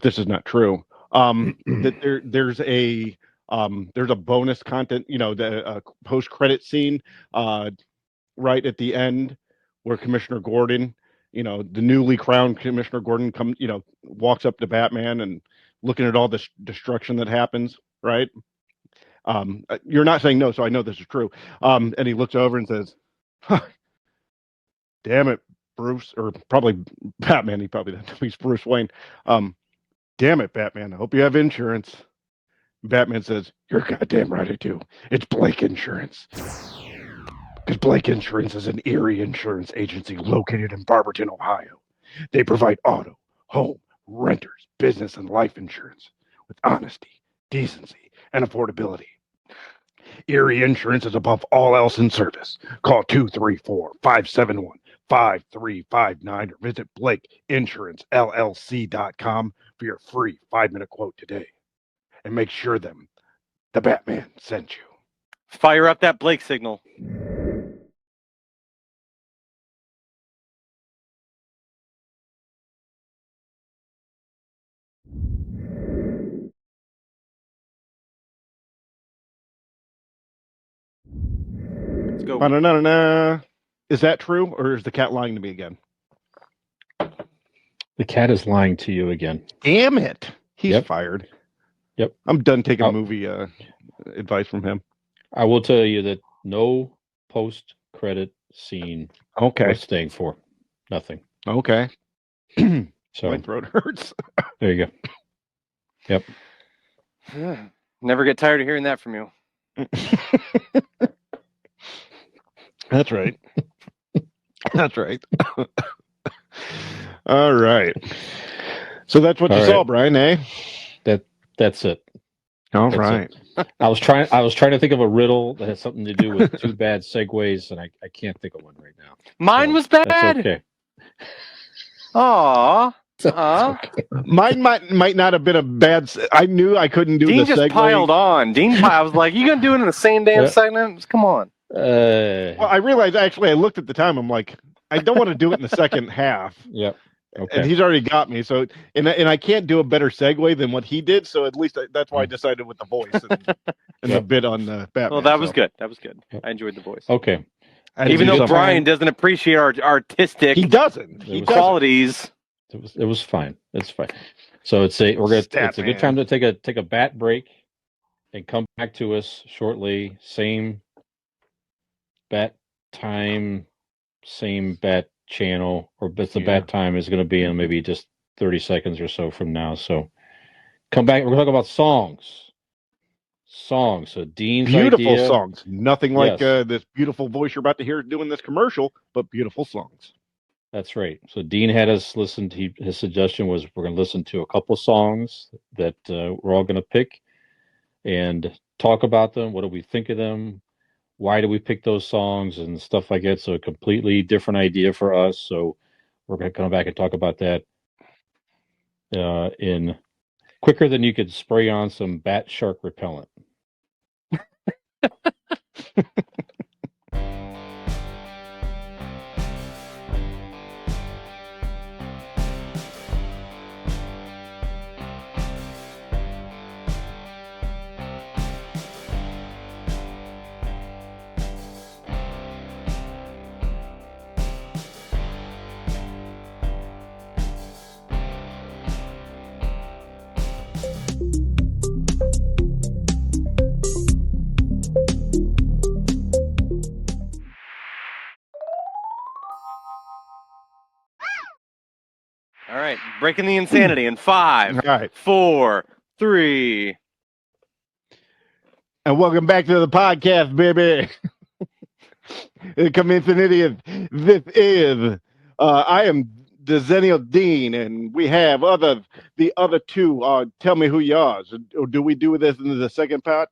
this is not true. That there's a bonus content. You know, the post credit scene right at the end where Commissioner Gordon, you know, the newly crowned Commissioner Gordon, walks up to Batman and looking at all this destruction that happens. Right. You're not saying no, so I know this is true. And he looks over and says, huh, "Damn it, Bruce," or probably Batman. He probably doesn't. He's Bruce Wayne. "Damn it, Batman. I hope you have insurance." Batman says, "You're goddamn right I do. It's Blake Insurance." Because Blake Insurance is an Erie insurance agency located in Barberton, Ohio. They provide auto, home, renters, business, and life insurance with honesty, decency, and affordability. Erie Insurance is above all else in service. Call 234-571-5359 or visit BlakeInsuranceLLC.com for your free 5-minute quote today. And make sure the Batman sent you. Fire up that Blake signal. Let's go. No. Is that true, or is the cat lying to me again? The cat is lying to you again. Damn it. He's Yep. fired. Yep. I'm done taking Oh. movie advice from him. I will tell you that no post-credit scene Okay. worth staying for. Nothing. Okay. So My throat hurts. there you go. Never get tired of hearing that from you. That's right. That's right. All right. So that's what All you right. saw, Brian, eh? That's it. All That's right. I was trying to think of a riddle that has something to do with two bad segues, and I can't think of one right now. Mine So was bad. That's okay. Aw. Mine might not have been a bad. I knew I couldn't do Dean the just segue. piled on. I was like, "You gonna do it in the same damn segment? Come on." Well, I realized actually I looked at the time. I'm like, I don't want to do it in the second half. Yep. Okay. And he's already got me. So and I can't do a better segue than what he did. So at least that's why I decided with the voice and the bit on the Batman. Well, that was good. That was good. I enjoyed the voice. Okay. Even though Brian doesn't appreciate our artistic he doesn't. qualities. It was fine. It's fine. So it's a good time to take a bat break and come back to us shortly. Same bat time, same bat channel, but the bat time is going to be in maybe just 30 seconds or so from now. So come back. We're going to talk about songs. So Dean's beautiful idea, songs. Nothing like this beautiful voice you're about to hear doing this commercial, but beautiful songs. That's right. So Dean had us listen to his suggestion was we're going to listen to a couple songs that we're all going to pick and talk about them. What do we think of them? Why do we pick those songs and stuff like that? So a completely different idea for us. So we're going to come back and talk about that in quicker than you could spray on some bat shark repellent. All right, breaking the insanity in 5, 4, 3. And welcome back to the podcast, baby. Commencing idiot. This is I am the Xennial Dean, and we have the other two. Tell me who you are. Or do we do this in the second part?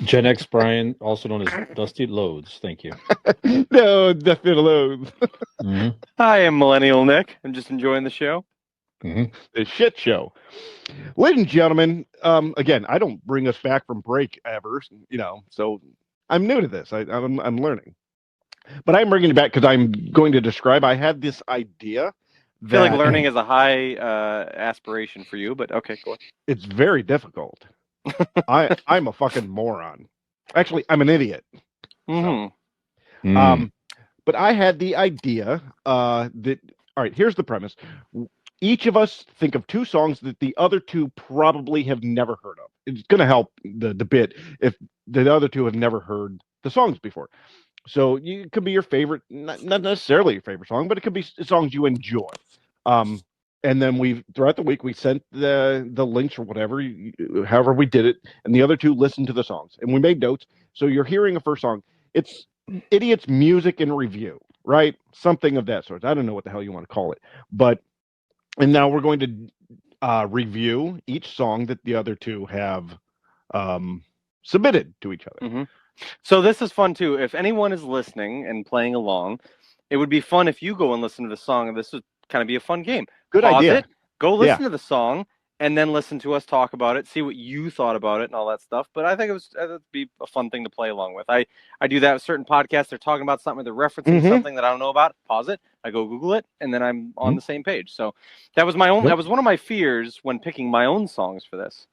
Gen X Brian, also known as Dusty Loads. Thank you. No, Dusty Loads. I am Millennial Nick. I'm just enjoying the show. The shit show. Ladies and gentlemen, again, I don't bring us back from break ever, so I'm new to this. I'm learning. But I'm bringing it back because I'm going to describe. I had this idea. I feel like learning is a high aspiration for you, but okay, cool. It's very difficult. I'm a fucking moron. Actually, I'm an idiot. But I had the idea that, all right, here's the premise. Each of us think of two songs that the other two probably have never heard of. It's going to help the bit if the other two have never heard the songs before. So it could be your favorite, not necessarily your favorite song, but it could be songs you enjoy. And then throughout the week, we sent the links or whatever, however we did it, and the other two listened to the songs. And we made notes. So you're hearing a first song. It's Idiots Music and Review, right? Something of that sort. I don't know what the hell you want to call it. And now we're going to review each song that the other two have submitted to each other. So this is fun too. If anyone is listening and playing along, it would be fun if you go and listen to the song, and this would kind of be a fun game. Good idea. It, go listen to the song, and then listen to us talk about it, see what you thought about it and all that stuff. But I think it would be a fun thing to play along with. I do that with certain podcasts. They're talking about something, they're referencing something that I don't know about. Pause it. I go Google it, and then I'm on the same page. So that was that was one of my fears when picking my own songs for this,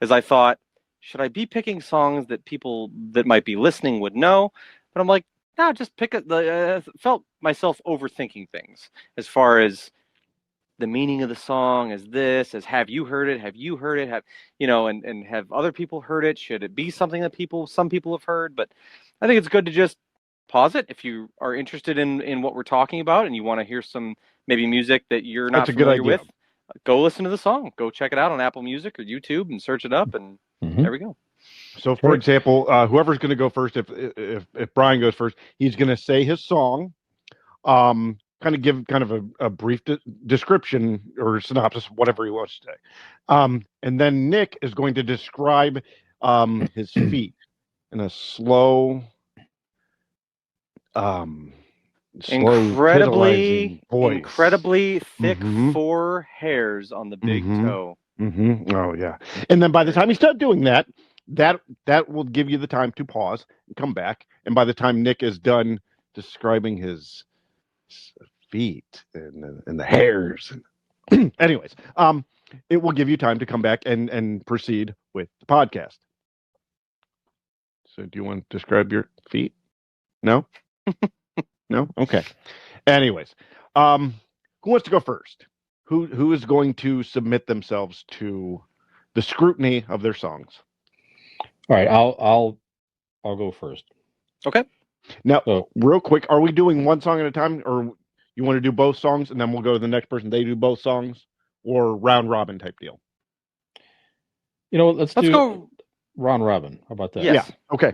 is I thought, should I be picking songs that people that might be listening would know? But I'm like, no, just pick it. I felt myself overthinking things as far as the meaning of the song, as have you heard it? Have you heard it? And have other people heard it? Should it be something that some people have heard? But I think it's good to just pause it if you are interested in what we're talking about and you want to hear some maybe music that you're not familiar with. Go listen to the song. Go check it out on Apple Music or YouTube and search it up, and there we go. So, for example, whoever's going to go first, if Brian goes first, he's going to say his song, kind of give a brief description or synopsis, whatever he wants to say, and then Nick is going to describe his feet in a slow, slow, titillizing voice. Incredibly thick Mhm. 4 hairs on the big Mhm. toe. Oh yeah. And then by the time you start doing that, that will give you the time to pause and come back. And by the time Nick is done describing his feet and the hairs, anyways, it will give you time to come back and proceed with the podcast. So, do you want to describe your feet? No. No. Okay. Anyways, who wants to go first? Who is going to submit themselves to the scrutiny of their songs? All right, I'll go first. Okay. Now, So real quick, are we doing one song at a time, or you want to do both songs and then we'll go to the next person? They do both songs, or round robin type deal? let's do go. round robin. How about that? Yes. Yeah. Okay.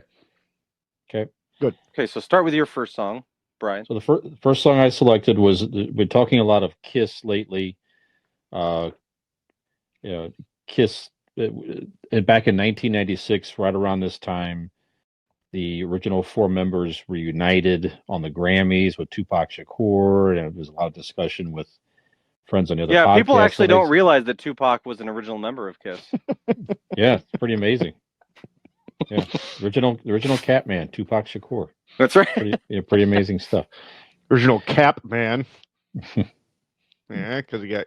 Okay. Okay, so start with your first song, Brian. So the first song I selected was we're talking a lot of Kiss lately. Kiss. Back in 1996, right around this time, the original 4 members reunited on the Grammys with Tupac Shakur, and there was a lot of discussion with friends on the other podcasts. People actually don't realize that Tupac was an original member of Kiss. Yeah, it's pretty amazing. Yeah, original Catman, Tupac Shakur. That's right. Pretty amazing stuff. Original Cap Man. Yeah, because he got.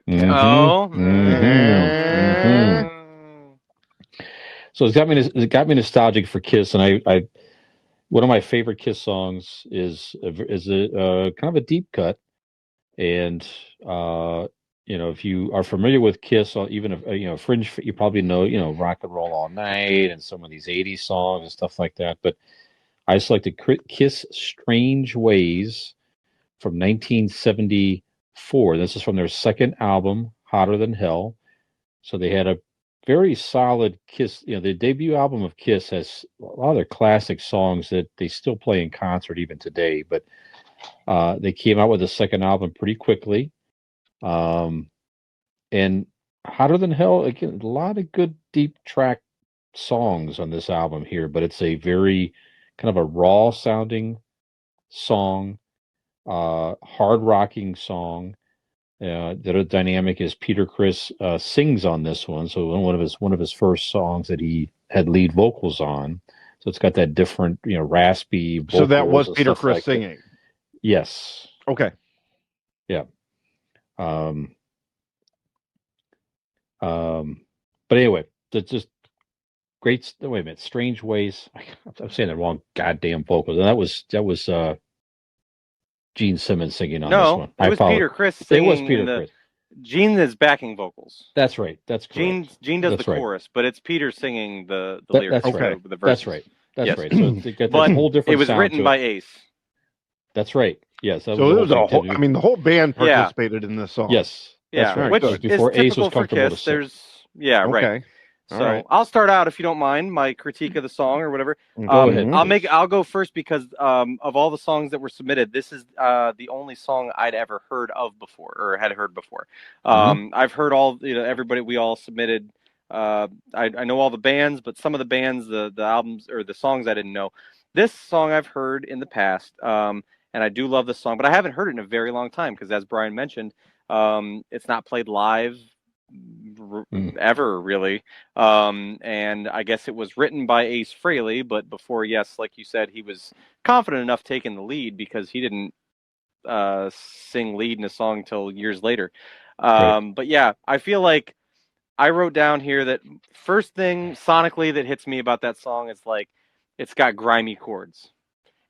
So it got me nostalgic for Kiss, and I one of my favorite Kiss songs is a kind of a deep cut, and if you are familiar with Kiss, or even if Fringe, you probably know Rock and Roll All Night and some of these '80s songs and stuff like that. But I selected Kiss "Strange Ways" from 1974. This is from their second album, Hotter Than Hell. So they had a very solid Kiss. The debut album of Kiss has a lot of their classic songs that they still play in concert even today. But they came out with a second album pretty quickly. And Hotter Than Hell, again, a lot of good deep track songs on this album here, but it's a very kind of a raw sounding song, hard rocking song. The other dynamic is Peter Criss sings on this one, so one of his first songs that he had lead vocals on. So it's got that different, raspy vocals. So that was Peter Criss singing. Yes. Okay. Yeah. But anyway, that's just great. Wait a minute, Strange Ways. I'm saying the wrong goddamn vocals. And that was Gene Simmons singing on this one. It was Peter Criss singing. It was Peter Criss. Gene is backing vocals. That's right. That's correct. Gene does the chorus, but it's Peter singing the lyrics. That's right. The verses. That's right. That's right. So to get but this whole different. It was sound written by Ace. That's right. Yes. So it was a whole. I mean, the whole band participated in this song. Yes. That's right. Which before Ace was comfortable to sing. Right. So I'll start out if you don't mind my critique of the song or whatever. Go ahead. I'll go first because of all the songs that were submitted, this is the only song I'd ever heard of before or had heard before. I've heard all everybody we all submitted. I know all the bands, but some of the bands, the albums or the songs I didn't know. This song I've heard in the past, and I do love this song, but I haven't heard it in a very long time because, as Brian mentioned, it's not played live ever really, and I guess it was written by Ace Frehley, but before, yes, like you said, he was confident enough taking the lead because he didn't sing lead in a song till years later. But yeah, I feel like I wrote down here that first thing sonically that hits me about that song is like it's got grimy chords.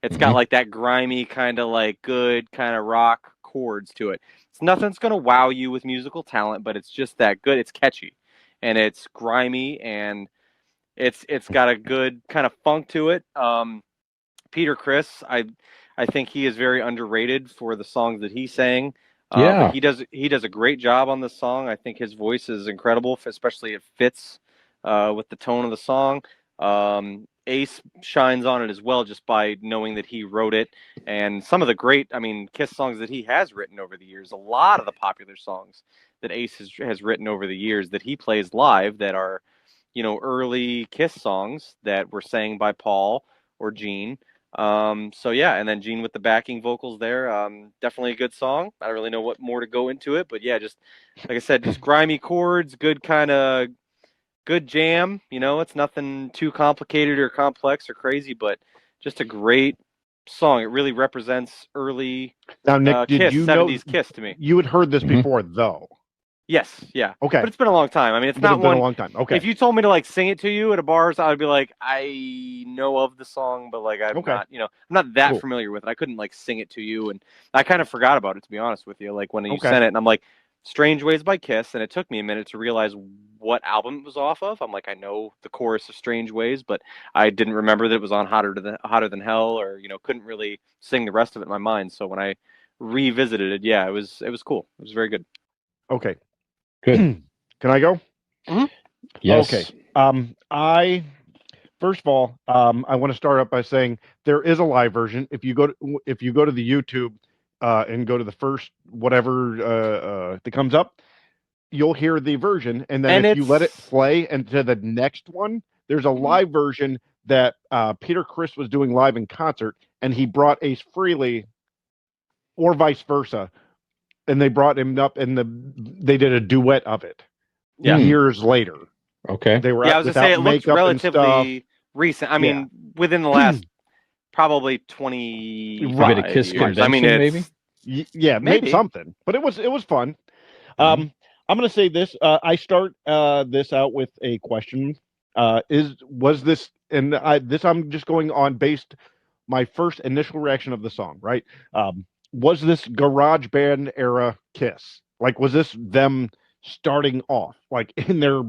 It's got like that grimy kind of like good kind of rock chords to it. It's nothing that's going to wow you with musical talent, but it's just that good. It's catchy and it's grimy and it's got a good kind of funk to it. Peter Criss, I think he is very underrated for the songs that he sang. But he does a great job on this song. I think his voice is incredible, especially it fits with the tone of the song. Ace shines on it as well, just by knowing that he wrote it, and some of the great, Kiss songs that he has written over the years. A lot of the popular songs that Ace has written over the years that he plays live that are, early Kiss songs that were sang by Paul or Gene. So yeah, and then Gene with the backing vocals there. Definitely a good song. I don't really know what more to go into it, but yeah, just like I said, just grimy chords, good jam. It's nothing too complicated or complex or crazy, but just a great song. It really represents early Now, Nick, did Kiss, you know 70s Kiss to me. you had heard this Mhm. before, though? Yes, yeah. Okay. But it's been a long time. I mean, it's But not it's been one. a long time. Okay. If you told me to like sing it to you at a bar, I would be like, I know of the song, but like I'm Okay. not, I'm not that Cool. familiar with it. I couldn't like sing it to you, and I kind of forgot about it, to be honest with you. Like when you Okay. sent it, and I'm like, "Strange Ways" by Kiss, and it took me a minute to realize what album it was off of. I'm like, I know the chorus of "Strange Ways," but I didn't remember that it was on Hotter Than Hell, or couldn't really sing the rest of it in my mind. So when I revisited it, yeah, it was cool. It was very good. Okay. Good. Can I go? Yes. Okay. I first of all, I want to start up by saying there is a live version. If you go to the YouTube and go to the first whatever that comes up, you'll hear the version, and then And if you let it it's- play and to the next one, there's a live version that Peter Criss was doing live in concert, and he brought Ace Frehley, or vice versa, and they brought him up, and they did a duet of it. Yeah. Years later. Okay. They were Yeah, I out was gonna say without it looked makeup and stuff. relatively recent. I mean, within the last probably 25 Right. Maybe a Kiss years. I mean, convention, it's Yeah, maybe maybe. something, but it was fun. Mhm. I'm going to say this. I start this out with a question. Was this, and I'm just going on based my first initial reaction of the song, right? Was this garage band era Kiss? Like, was this them starting off like in their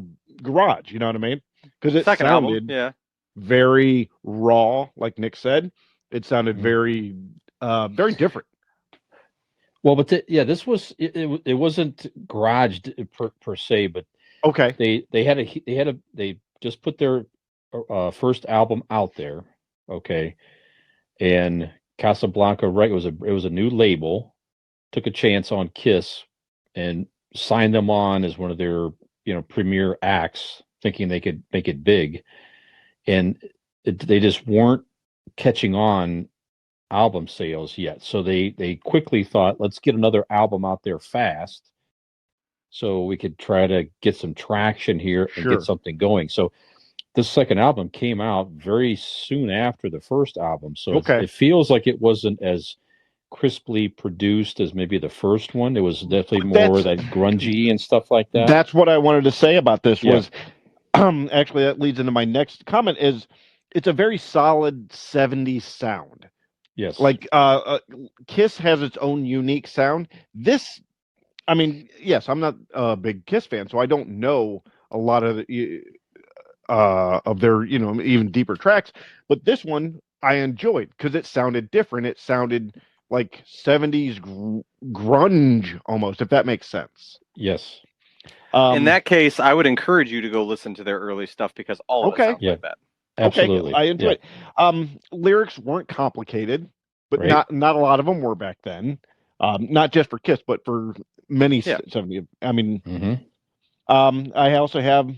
garage? You know what I mean? Because it Second album, sounded yeah. very raw, like Nick said. It sounded Mhm. very, very different. Well, but this was it wasn't garaged per se, but Okay. they just put their first album out there, okay, and Casablanca, right? It was a new label, took a chance on Kiss, and signed them on as one of their premier acts, thinking they could make it big, and they just weren't catching on album sales yet. So they quickly thought, let's get another album out there fast so we could try to get some traction here and Sure. get something going. So this second album came out very soon after the first album. So Okay. it feels like it wasn't as crisply produced as maybe the first one. It was definitely more that grungy and stuff like that. That's what I wanted to say about this Yeah. was actually that leads into my next comment is it's a very solid 70s sound. Yes. Like Kiss has its own unique sound. This, I mean, yes, I'm not a big Kiss fan, so I don't know a lot of their even deeper tracks, but this one I enjoyed because it sounded different. It sounded like 70s grunge almost, if that makes sense. Yes. In that case, I would encourage you to go listen to their early stuff because all of it sounds like that. Absolutely. Okay, I enjoy it. Lyrics weren't complicated, but Right. not a lot of them were back then. Not just for Kiss, but for many 70s. I mean, I also have.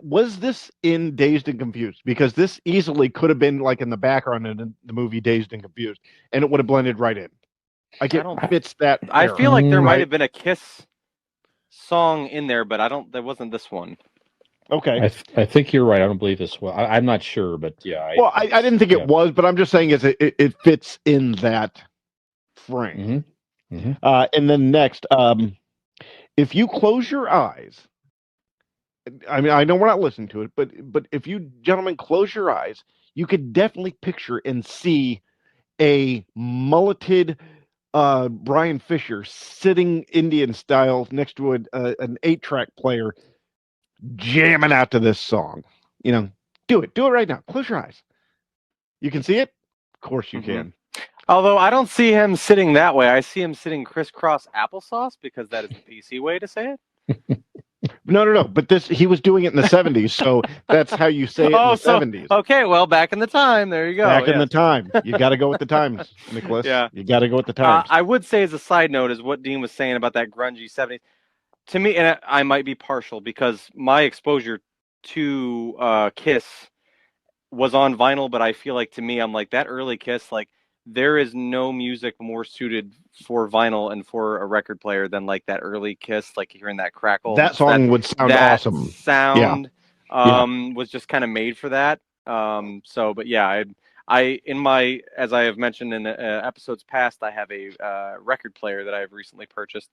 Was this in Dazed and Confused? Because this easily could have been like in the background in the movie Dazed and Confused, and it would have blended right in. Like it fits that. I feel like there might right? have been a Kiss song in there, but there wasn't this one. Okay. I think you're right. I don't believe this one. I'm not sure, but yeah. I didn't think it was, but I'm just saying it fits in that frame. And then next, if you close your eyes, I mean, I know we're not listening to it, but if you gentlemen close your eyes, you could definitely picture and see a mulleted Brian Fisher sitting Indian style next to an 8-track player jamming out to this song. Do it right now. Close your eyes. You can see it? Of course you can. Although I don't see him sitting that way. I see him sitting crisscross applesauce because that is the PC way to say it. No. But he was doing it in the 70s, so that's how you say it in the 70s. Okay, well, back in the time, there you go. Back in the time. You got to go with the times, Nicholas. Yeah. You got to go with the times. I would say as a side note is what Dean was saying about that grungy 70s. To me, and I might be partial because my exposure to Kiss was on vinyl, but I feel like to me, I'm like that early Kiss. Like there is no music more suited for vinyl and for a record player than like that early Kiss. Like hearing that crackle, That song would sound that awesome. sound Yeah. was just kind of made for that. So, but yeah, I in my as I have mentioned in episodes past, I have a record player that I have recently purchased.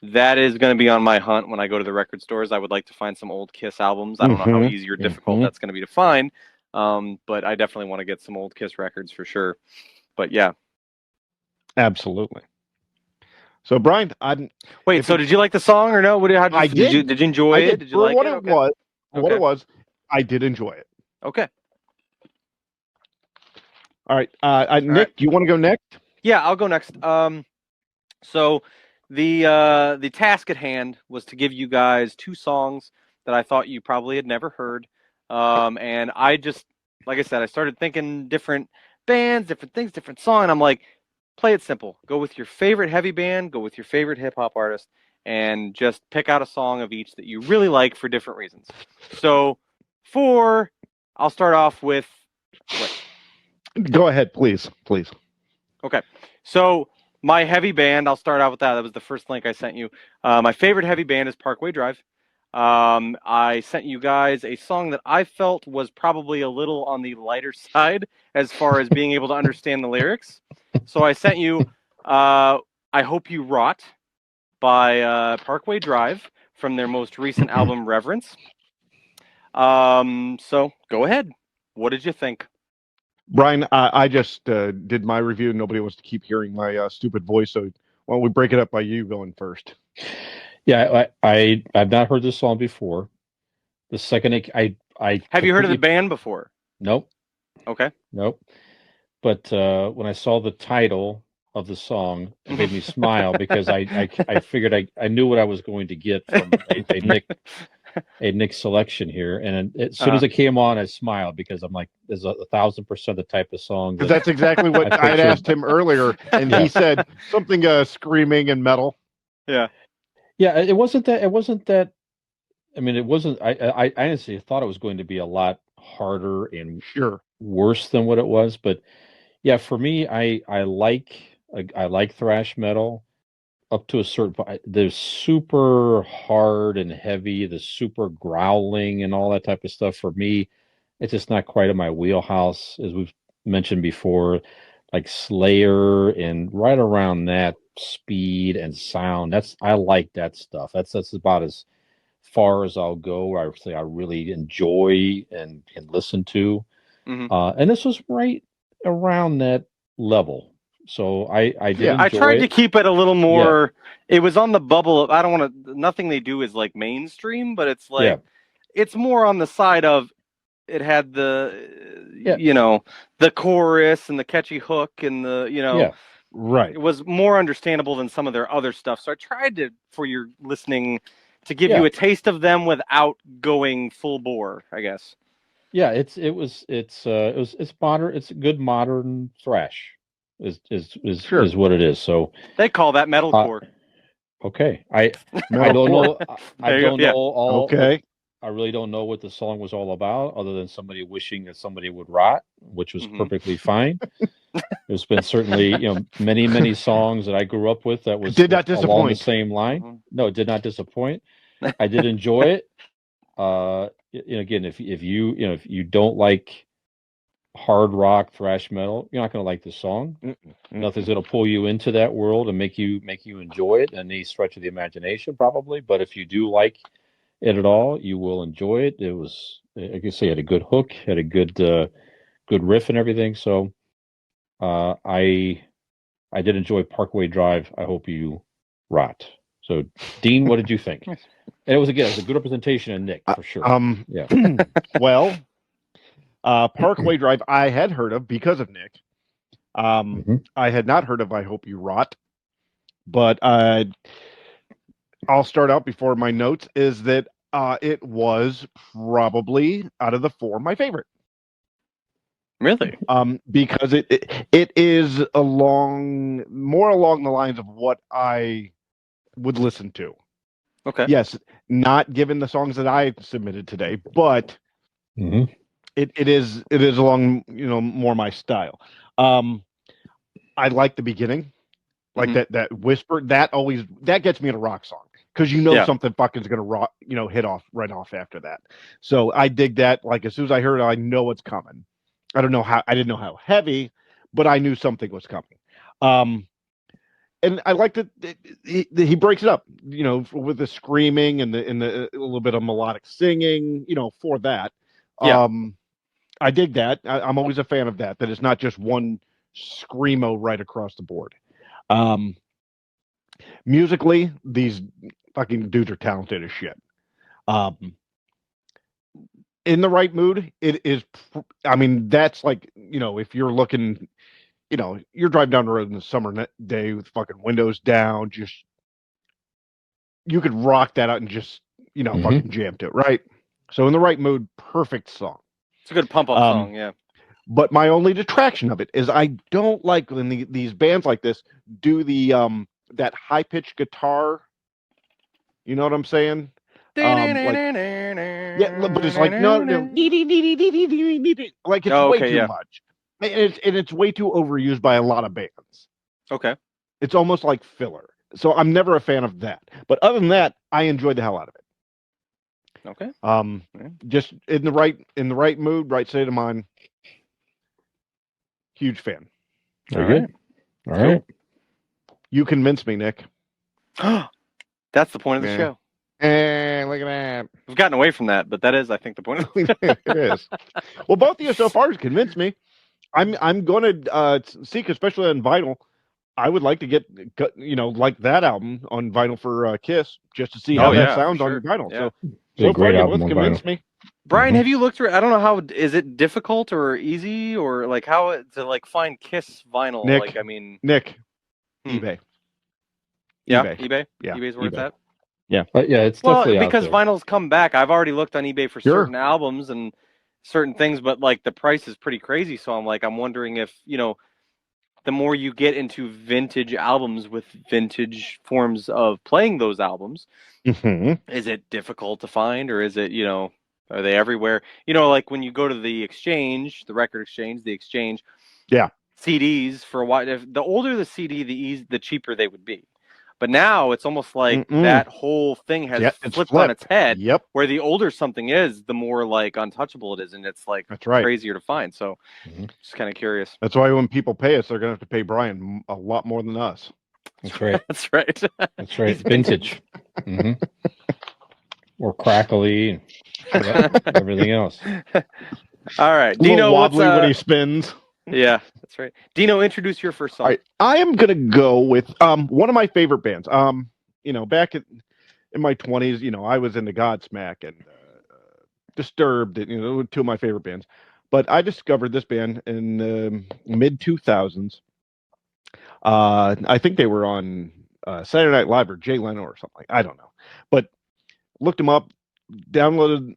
That is going to be on my hunt when I go to the record stores. I would like to find some old Kiss albums. I don't know how Mhm, easy or difficult mhm. that's going to be to find, but I definitely want to get some old Kiss records for sure. But yeah. Absolutely. So, Brian, Wait, if so it, did you like the song or no? I did, did you enjoy I it? did Did you for like what it? it Okay. was. For what Okay. it was, I did enjoy it. Okay. All right, All right. Nick, do you want to go next? Yeah, I'll go next. So the task at hand was to give you guys two songs that I thought you probably had never heard. And I just, like I said, I started thinking different bands, different things, different song. And I'm like, play it simple. Go with your favorite heavy band, go with your favorite hip hop artist, and just pick out a song of each that you really like for different reasons. So I'll start off with Go ahead, please. Okay. So my heavy band, I'll start out with that. That was the first link I sent you. My favorite heavy band is Parkway Drive. I sent you guys a song that I felt was probably a little on the lighter side as far as being able to understand the lyrics. So I sent you I Hope You Rot by Parkway Drive from their most recent album, Reverence. So go ahead. What did you think? Brian, I just did my review. Nobody wants to keep hearing my stupid voice, so why don't we break it up by you going first? Yeah, I've not heard this song before. The second I Have you heard of the completely band before? nope, Okay. nope. But when I saw the title of the song, it made me smile because I figured I knew what I was going to get from a Nick selection here, and as soon as it came on, I smiled because I'm like, "There's 1,000% the type of song Because that that's exactly I what I'd pictured." asked him earlier, and Yeah. he said something screaming and metal. Yeah. Yeah, it wasn't that. It wasn't that. I mean, it wasn't. I honestly thought it was going to be a lot harder and Sure. worse than what it was. But yeah, for me, I like thrash metal up to a certain point. The super hard and heavy, the super growling and all that type of stuff. For me, it's just not quite in my wheelhouse, as we've mentioned before. Like Slayer and right around that speed and sound. I like that stuff. That's about as far as I'll go. I say I really enjoy and can listen to. Mm-hmm. And this was right around that level. So I did Yeah. I enjoy tried to it. keep it a little Yeah. more. It was on the bubble of. I don't want to. Nothing they do is like mainstream, but it's like it's more on the side of. It had the, Yeah. the chorus and the catchy hook and the, Yeah. Right. it was more understandable than some of their other stuff. So I tried to, for your listening, to give Yeah. you a taste of them without going full bore, I guess. Yeah, it's modern. It's good modern thrash Sure. is what it is. So They call that metalcore. okay, I Metal don't core. know. I There you go. don't Yeah. know all. Okay. I really don't know what the song was all about, other than somebody wishing that somebody would rot, which was Mhm. perfectly fine. There's been certainly many songs that I grew up with that was Did not along the disappoint. same line. Mhm. No, it did not disappoint. I did enjoy it. Again, if you don't like hard rock thrash metal, you're not going to like this song. Nothing's going to pull you into that world and make you enjoy it in any stretch of the imagination, probably. But if you do like it at all, you will enjoy it. It was, like I say, had a good hook, had a good riff and everything. So I did enjoy Parkway Drive. I hope you rot. So, Dean, what did you think? And it was a good representation of Nick for sure. Yeah. Well, Parkway Drive I had heard of because of Nick. I had not heard of I Hope You Rot, but I'll start out before my notes is that it was probably out of the four my favorite. Really? Because it is more along the lines of what I would listen to. Okay. Yes, not given the songs that I submitted today, but it is along more my style. I like the beginning, like Mhm. that whisper. That gets me in a rock song because Yeah. something fucking's gonna rock, hit off right off after that. So I dig that. Like as soon as I heard it, I know it's coming. I didn't know how heavy, but I knew something was coming. And I like that he breaks it up, with the screaming and the a little bit of melodic singing, for that. Yeah. I dig that. I'm always a fan of that. That it's not just one screamo right across the board. Um, Musically, these fucking dudes are talented as shit. Um, in the right mood, it is. I mean, that's like if you're looking, you're driving down the road in a summer day with fucking windows down, just you could rock that out and just fucking jam to it, right? So in the right mood, perfect song. It's a good pump up song. Yeah. But my only detraction of it is I don't like when these bands like this do the that high pitched guitar. You know what I'm saying? Like yeah, but it's like no, like it's Oh, way okay, too yeah. much, and it's way too overused by a lot of bands. Okay. It's almost like filler. So I'm never a fan of that. But other than that, I enjoyed the hell out of it. Okay. Yeah. Just in the right mood, right state of mind. Huge fan. Very good. All right. You convinced me, Nick. That's the point of the Yeah. show. Look at that. We've gotten away from that, but that is, I think, the point of the show. It is. Well, both of you so far has convinced me. I'm going to seek, especially on vinyl. I would like to get like that album on vinyl for Kiss, just to see how that sounds on vinyl. Yeah. So a great far, you album both on convinced vinyl. me. Brian, have you looked through? I don't know how. Is it difficult or easy or like how to like find Kiss vinyl? Nick, like I mean, eBay. Yeah, eBay. eBay. Yeah, eBay's where it's eBay. at. Yeah, but yeah, it's Well, definitely because out there. vinyl's come back. I've already looked on eBay for Sure. certain albums and certain things, but like the price is pretty crazy. So I'm wondering if the more you get into vintage albums with vintage forms of playing those albums, is it difficult to find, or is it are they everywhere? Like when you go to the exchange, the record exchange, the exchange, Yeah. CDs for a while. The older the CD, the cheaper they would be. But now it's almost like that whole thing has flipped on its head. Yep. Where the older something is, the more like untouchable it is, and it's like That's right. crazier to find. So, just kind of curious. That's why when people pay us, they're gonna have to pay Brian a lot more than us. That's right. That's right. That's right. Vintage. Or crackly and everything else. All right, A little Dino. wobbly when he spins. Yeah, that's right. Dino, introduce your first song. All right, I am gonna go with one of my favorite bands. Back in my 20s, I was into Godsmack and Disturbed, and two of my favorite bands. But I discovered this band in the mid 2000s. I think they were on Saturday Night Live or Jay Leno or something. I don't know, but looked them up, downloaded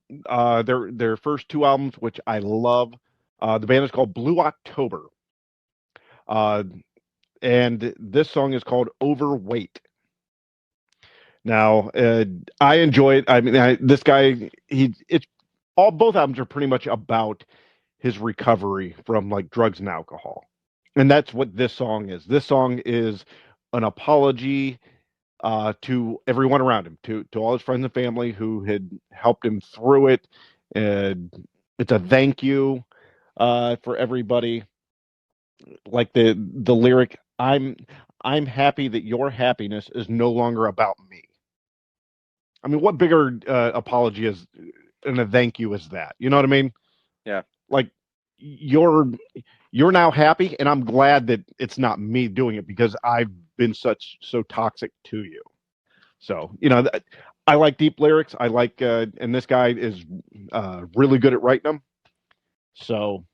their first two albums, which I love. The band is called Blue October. And this song is called Overweight. Now, I enjoy it. I mean, this guy, both albums are pretty much about his recovery from like drugs and alcohol. And that's what this song is. This song is an apology to everyone around him, to all his friends and family who had helped him through it. And it's a thank you for everybody. Like the lyric, I'm happy that your happiness is no longer about me. I mean, what bigger apology is and a thank you is that? You know what I mean? Yeah. Like you're now happy, and I'm glad that it's not me doing it because I've been so toxic to you. So I like deep lyrics. I like, and this guy is really good at writing them. So,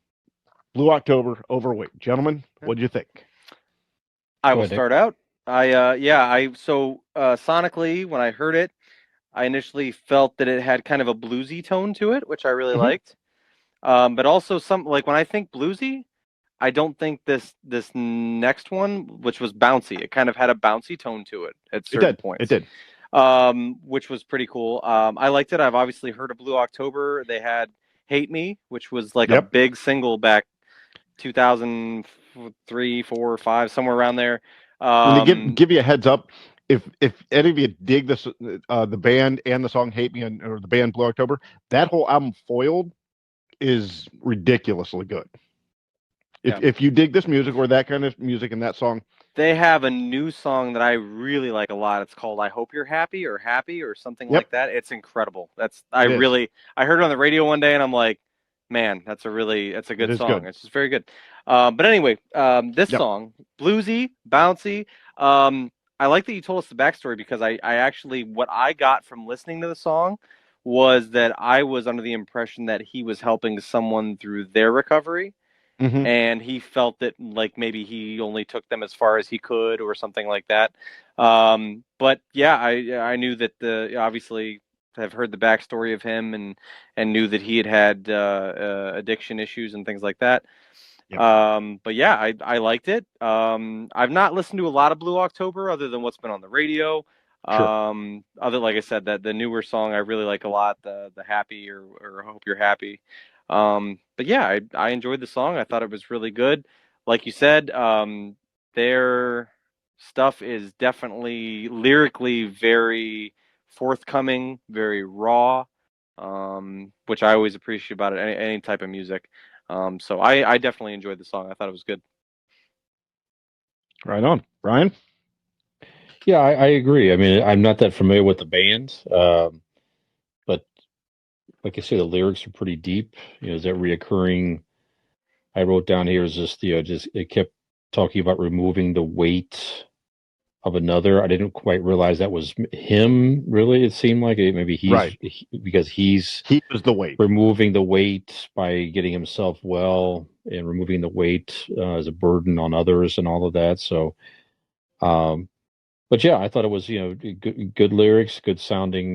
Blue October, Overweight, gentlemen, what do you think? I will start out. So sonically, when I heard it, I initially felt that it had kind of a bluesy tone to it, which I really liked. But also like when I think bluesy, I don't think this next one, which was bouncy, it kind of had a bouncy tone to it at certain points. It did. Which was pretty cool. I liked it. I've obviously heard of Blue October. They had "Hate Me," which was like a Yep. big single back 2003, 4, 5, somewhere around there. And to give you a heads up, if any of you dig this, the band and the song "Hate Me" or the band Blue October, that whole album "Foiled" is ridiculously good. Yeah. If you dig this music or that kind of music and that song, They have a new song that I really like a lot. It's called "I Hope You're Happy" or "Happy" or something Yep. like that. It's incredible. I It is. really I heard it on the radio one day and I'm like, man, that's a It good is song. good. It's just very good. But anyway, this Yep. song, bluesy, bouncy. I like that you told us the backstory because I actually what I got from listening to the song was that I was under the impression that he was helping someone through their recovery. Mhm. And he felt that like maybe he only took them as far as he could or something like that. But yeah, I knew that obviously have heard the backstory of him and knew that he had addiction issues and things like that. Yep. But yeah, I liked it. I've not listened to a lot of Blue October other than what's been on the radio. Sure. Other like I said, that the newer song I really like a lot, the Happy or Hope You're Happy. But yeah, I enjoyed the song. I thought it was really good. Like you said, their stuff is definitely lyrically very forthcoming, very raw, which I always appreciate about it. Any type of music. So I definitely enjoyed the song. I thought it was good. Right on, Brian. Yeah, I agree. I mean, I'm not that familiar with the band, but like I say, the lyrics are pretty deep. Is that reoccurring? I wrote down here is just just it kept talking about removing the weight of another. I didn't quite realize that was him. Really, it seemed like maybe Right. because he's He was the weight. removing the weight by getting himself well and removing the weight as a burden on others and all of that. So, but yeah, I thought it was good lyrics, good sounding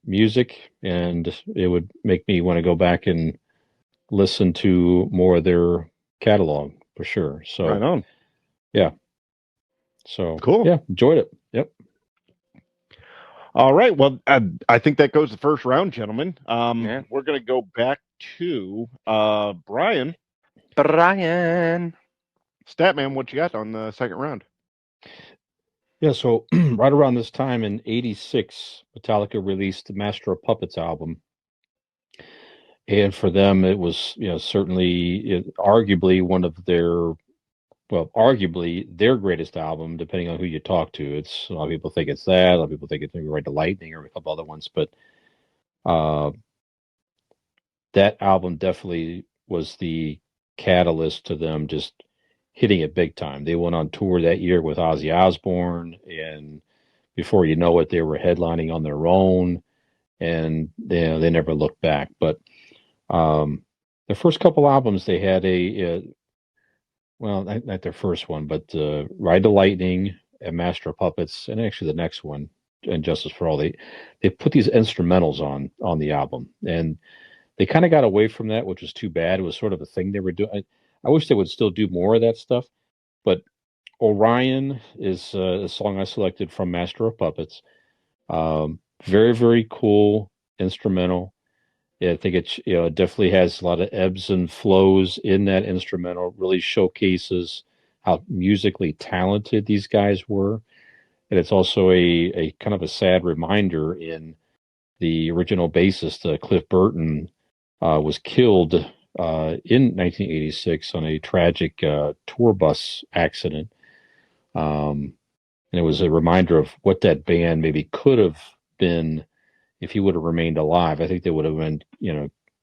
music, and it would make me want to go back and listen to more of their catalog for sure. So Right on. yeah, so Cool. yeah, enjoyed it. Yep. All right. Well, I think that goes the first round, gentlemen. Yeah. We're going to go back to Brian. Brian. Statman, what you got on the second round? Yeah, so right around this time in '86, Metallica released the Master of Puppets album. And for them, it was, certainly, arguably one of arguably their greatest album, depending on who you talk to. A lot of people think it's that. A lot of people think it's maybe Ride the Lightning or a couple other ones. But uh, that album definitely was the catalyst to them just hitting it big time. They went on tour that year with Ozzy Osbourne, and before you know it, they were headlining on their own, and they never looked back. But the first couple albums, they had well, not their first one, but Ride the Lightning and Master of Puppets, and actually the next one, and Justice for All. They put these instrumentals on the album, and they kind of got away from that, which was too bad. It was sort of a thing they were doing. I wish they would still do more of that stuff, but Orion is a song I selected from Master of Puppets. Very, very cool instrumental. Yeah, I think it definitely has a lot of ebbs and flows in that instrumental. Really showcases how musically talented these guys were, and it's also a kind of a sad reminder in the original bassist Cliff Burton was killed in 1986 on a tragic tour bus accident. And it was a reminder of what that band maybe could have been if he would have remained alive. I think they would have been,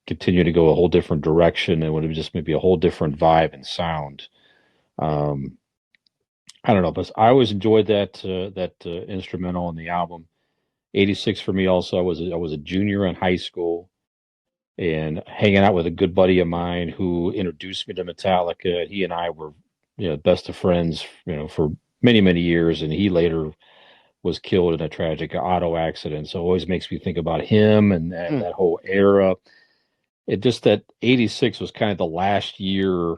continue to go a whole different direction. It would have just maybe a whole different vibe and sound. I don't know, but I always enjoyed that instrumental on the album. '86 for me also. I was a junior in high school and hanging out with a good buddy of mine who introduced me to Metallica. He and I were, best of friends, for many, many years. And he later was killed in a tragic auto accident. So it always makes me think about him and that whole era. It just that '86 was kind of the last year,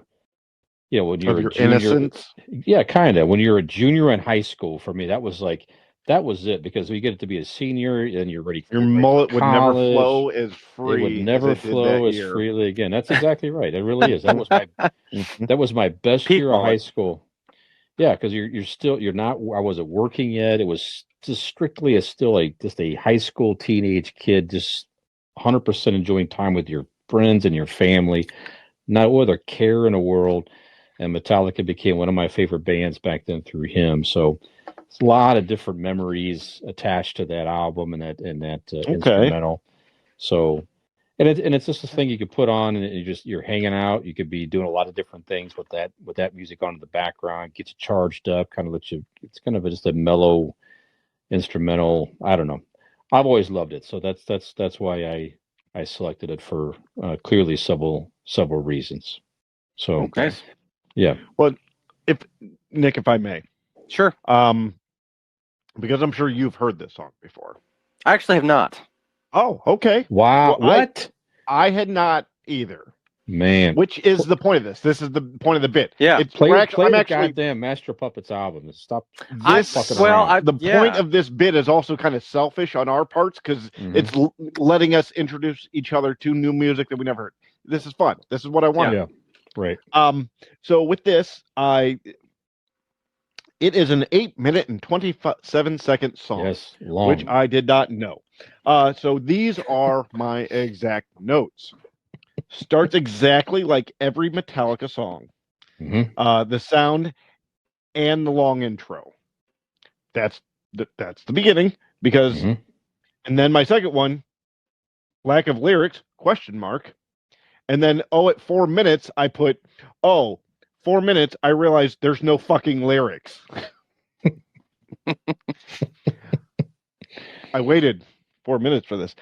when you're Of your a junior. innocence? Yeah, kind of. When you're a junior in high school, for me, that was like that was it, because you get to be a senior and you're ready for Your ready for mullet would never college. flow as It free would as never it did flow that as year. freely again. That's exactly right. It really is. That was my Mhm. that was my best Peak year of high mullet. school. Yeah, because you're not. I wasn't working yet. It was just strictly just a high school teenage kid, just 100% enjoying time with your friends and your family, no other care in the world. And Metallica became one of my favorite bands back then through him. So it's a lot of different memories attached to that album and that Okay. instrumental. So it's just a thing you could put on, and you're hanging out. You could be doing a lot of different things with that music on in the background. Gets you charged up, kind of lets you. It's kind of just a mellow instrumental. I don't know. I've always loved it, so that's why I selected it for clearly several reasons. So Nice. yeah, Well, if Nick, if I may, Sure. because I'm sure you've heard this song before. I actually have not. Oh, okay. wow, Well, what I had not either. man? Which is the point of this? This is the point of the bit. Yeah. It's Play I'm the actually goddamn Master Puppets album. Stop this. fucking well, around. The point of this bit is also kind of selfish on our parts because Mhm. it's letting us introduce each other to new music that we never heard. This is fun. This is what I wanted. Yeah, right. So with this, it is an 8-minute and 27-second song. Yes, long. Which I did not know. So these are my exact notes. Starts exactly like every Metallica song. Mhm. The sound and the long intro. That's the beginning because, Mhm. and then my second one, lack of lyrics, question mark. And then, at 4 minutes, I put, 4 minutes, I realized there's no fucking lyrics. I waited 4 minutes for this.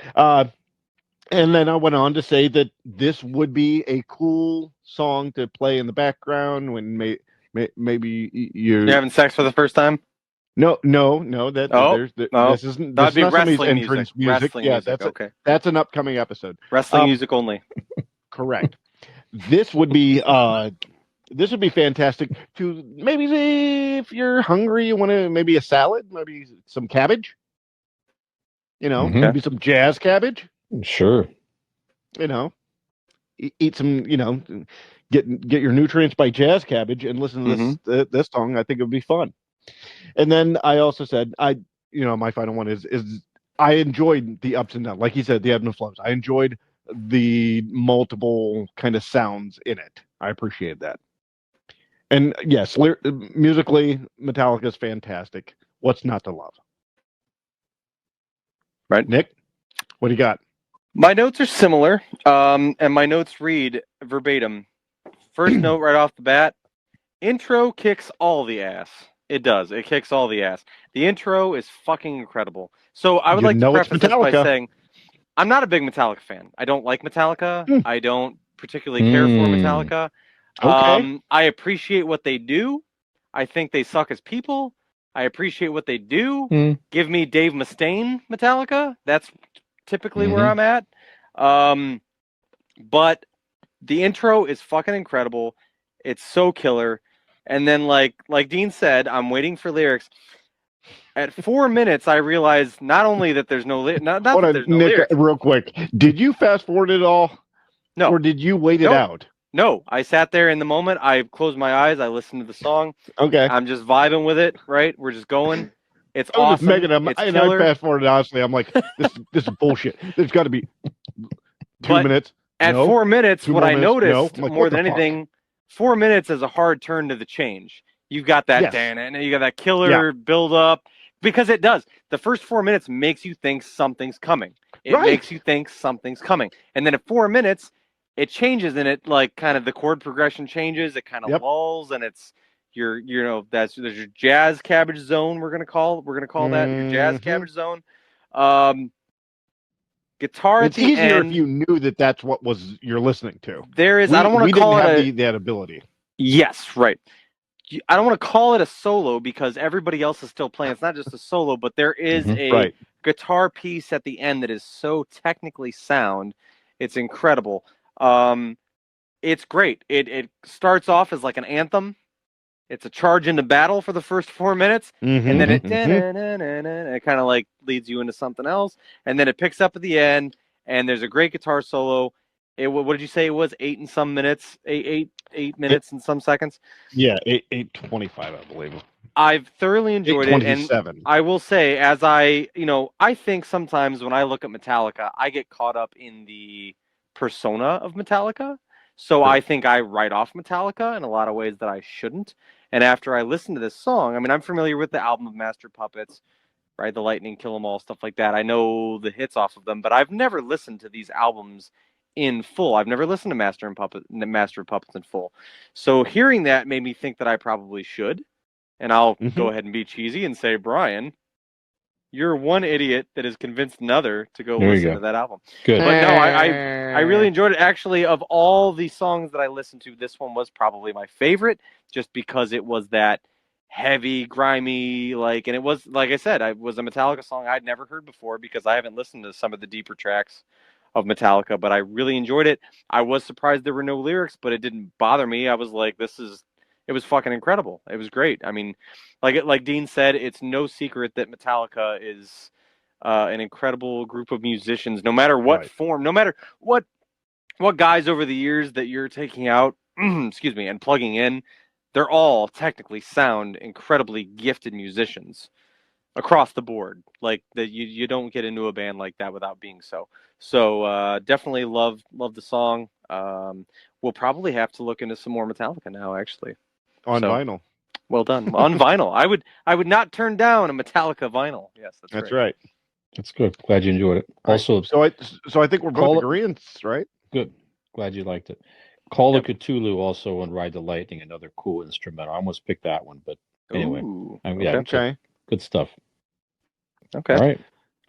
And then I went on to say that this would be a cool song to play in the background when maybe You're having sex for the first time? No. That Oh, no. this isn't. That'd This be is not somebody's wrestling entrance music. music. Wrestling Yeah, music. Okay. That's an upcoming episode. Wrestling music only. Correct. This would be fantastic to maybe if you're hungry, you want to maybe a salad, maybe some cabbage. Mhm. Maybe some jazz cabbage. Sure. Eat some, get your nutrients by jazz cabbage and listen to this song. I think it would be fun. And then I also said my final one is I enjoyed the ups and downs, like you said, the ebbs and flows. I enjoyed the multiple kind of sounds in it. I appreciate that. And yes, musically, Metallica is fantastic. What's not to love? Right, Nick, what do you got? My notes are similar, and my notes read verbatim. First note right off the bat, intro kicks all the ass. It does. It kicks all the ass. The intro is fucking incredible. So I would like to preface this by saying, I'm not a big Metallica fan. I don't like Metallica. I don't particularly care for Metallica. Okay. I appreciate what they do. I think they suck as people. I appreciate what they do. Give me Dave Mustaine Metallica. That's typically where I'm at. But the intro is fucking incredible. It's so killer. And then like Dean said, I'm waiting for lyrics. At 4 minutes, I realized not only that there's no not Hold that on, there's no Nick, lyrics. real quick. Did you fast forward it all? No. Or did you wait it out? No, I sat there in the moment. I closed my eyes. I listened to the song. Okay. I'm just vibing with it, right? We're just going. It's I was awesome. just making It's I killer. fast forwarded honestly. I'm like, this is bullshit. There's got to be 2 minutes. At No. 4 minutes, Two what more I minutes. noticed No. Like, more what than the fuck? anything, 4 minutes is a hard turn to the change. You've got that Yes. and you got that killer build up because it does. The first 4 minutes makes you think something's coming. It Right. makes you think something's coming, and then at 4 minutes, it changes and it like kind of the chord progression changes. It kind of lulls and it's there's your jazz cabbage zone. We're gonna call that your jazz cabbage zone. Guitar It's at the easier end. if you knew that that's what you're listening to. There is. I don't want to call didn't it have that ability. Yes, right. I don't want to call it a solo because everybody else is still playing. It's not just a solo, but there is a guitar piece at the end that is so technically sound. It's incredible. It's great. It starts off as like an anthem. it's a charge into battle for the first 4 minutes, and then it it kind of like leads you into something else, and then it picks up at the end, and there's a great guitar solo. What did you say it was? 8 and some minutes, eight minutes and some seconds. Yeah, 8:25, I believe. I've thoroughly enjoyed it, and 8:27. I will say, as I think sometimes when I look at Metallica, I get caught up in the persona of Metallica. So Sure. I think I write off Metallica in a lot of ways that I shouldn't. And after I listen to this song, I mean, I'm familiar with the album of Master Puppets, right? The Lightning, Kill 'Em All, stuff like that. I know the hits off of them, but I've never listened to these albums in full. I've never listened to Master of Puppets in full. So hearing that made me think that I probably should. And I'll go ahead and be cheesy and say, Brian, you're one idiot that has convinced another to go listen to that album. Good. But no, I really enjoyed it. Actually, of all the songs that I listened to, this one was probably my favorite, just because it was that heavy, grimy, and it was, like I said, it was a Metallica song I'd never heard before because I haven't listened to some of the deeper tracks of Metallica, but I really enjoyed it. I was surprised there were no lyrics, but it didn't bother me. I was like, it was fucking incredible. It was great. I mean, like Dean said, it's no secret that Metallica is an incredible group of musicians. No matter what form, no matter what guys over the years that you're taking out, excuse me, and plugging in, they're all technically sound incredibly gifted musicians across the board. Like that, you don't get into a band like that without being so. So definitely love the song. We'll probably have to look into some more Metallica now, actually. On vinyl. Well done. On vinyl. I would not turn down a Metallica vinyl. Yes, that's right. That's good. Glad you enjoyed it. Also, so I think we're both agreeants, right? Good. Glad you liked it. Call of Cthulhu also on Ride the Lightning, another cool instrumental. I almost picked that one, but anyway. Okay. Good stuff. Okay. All right.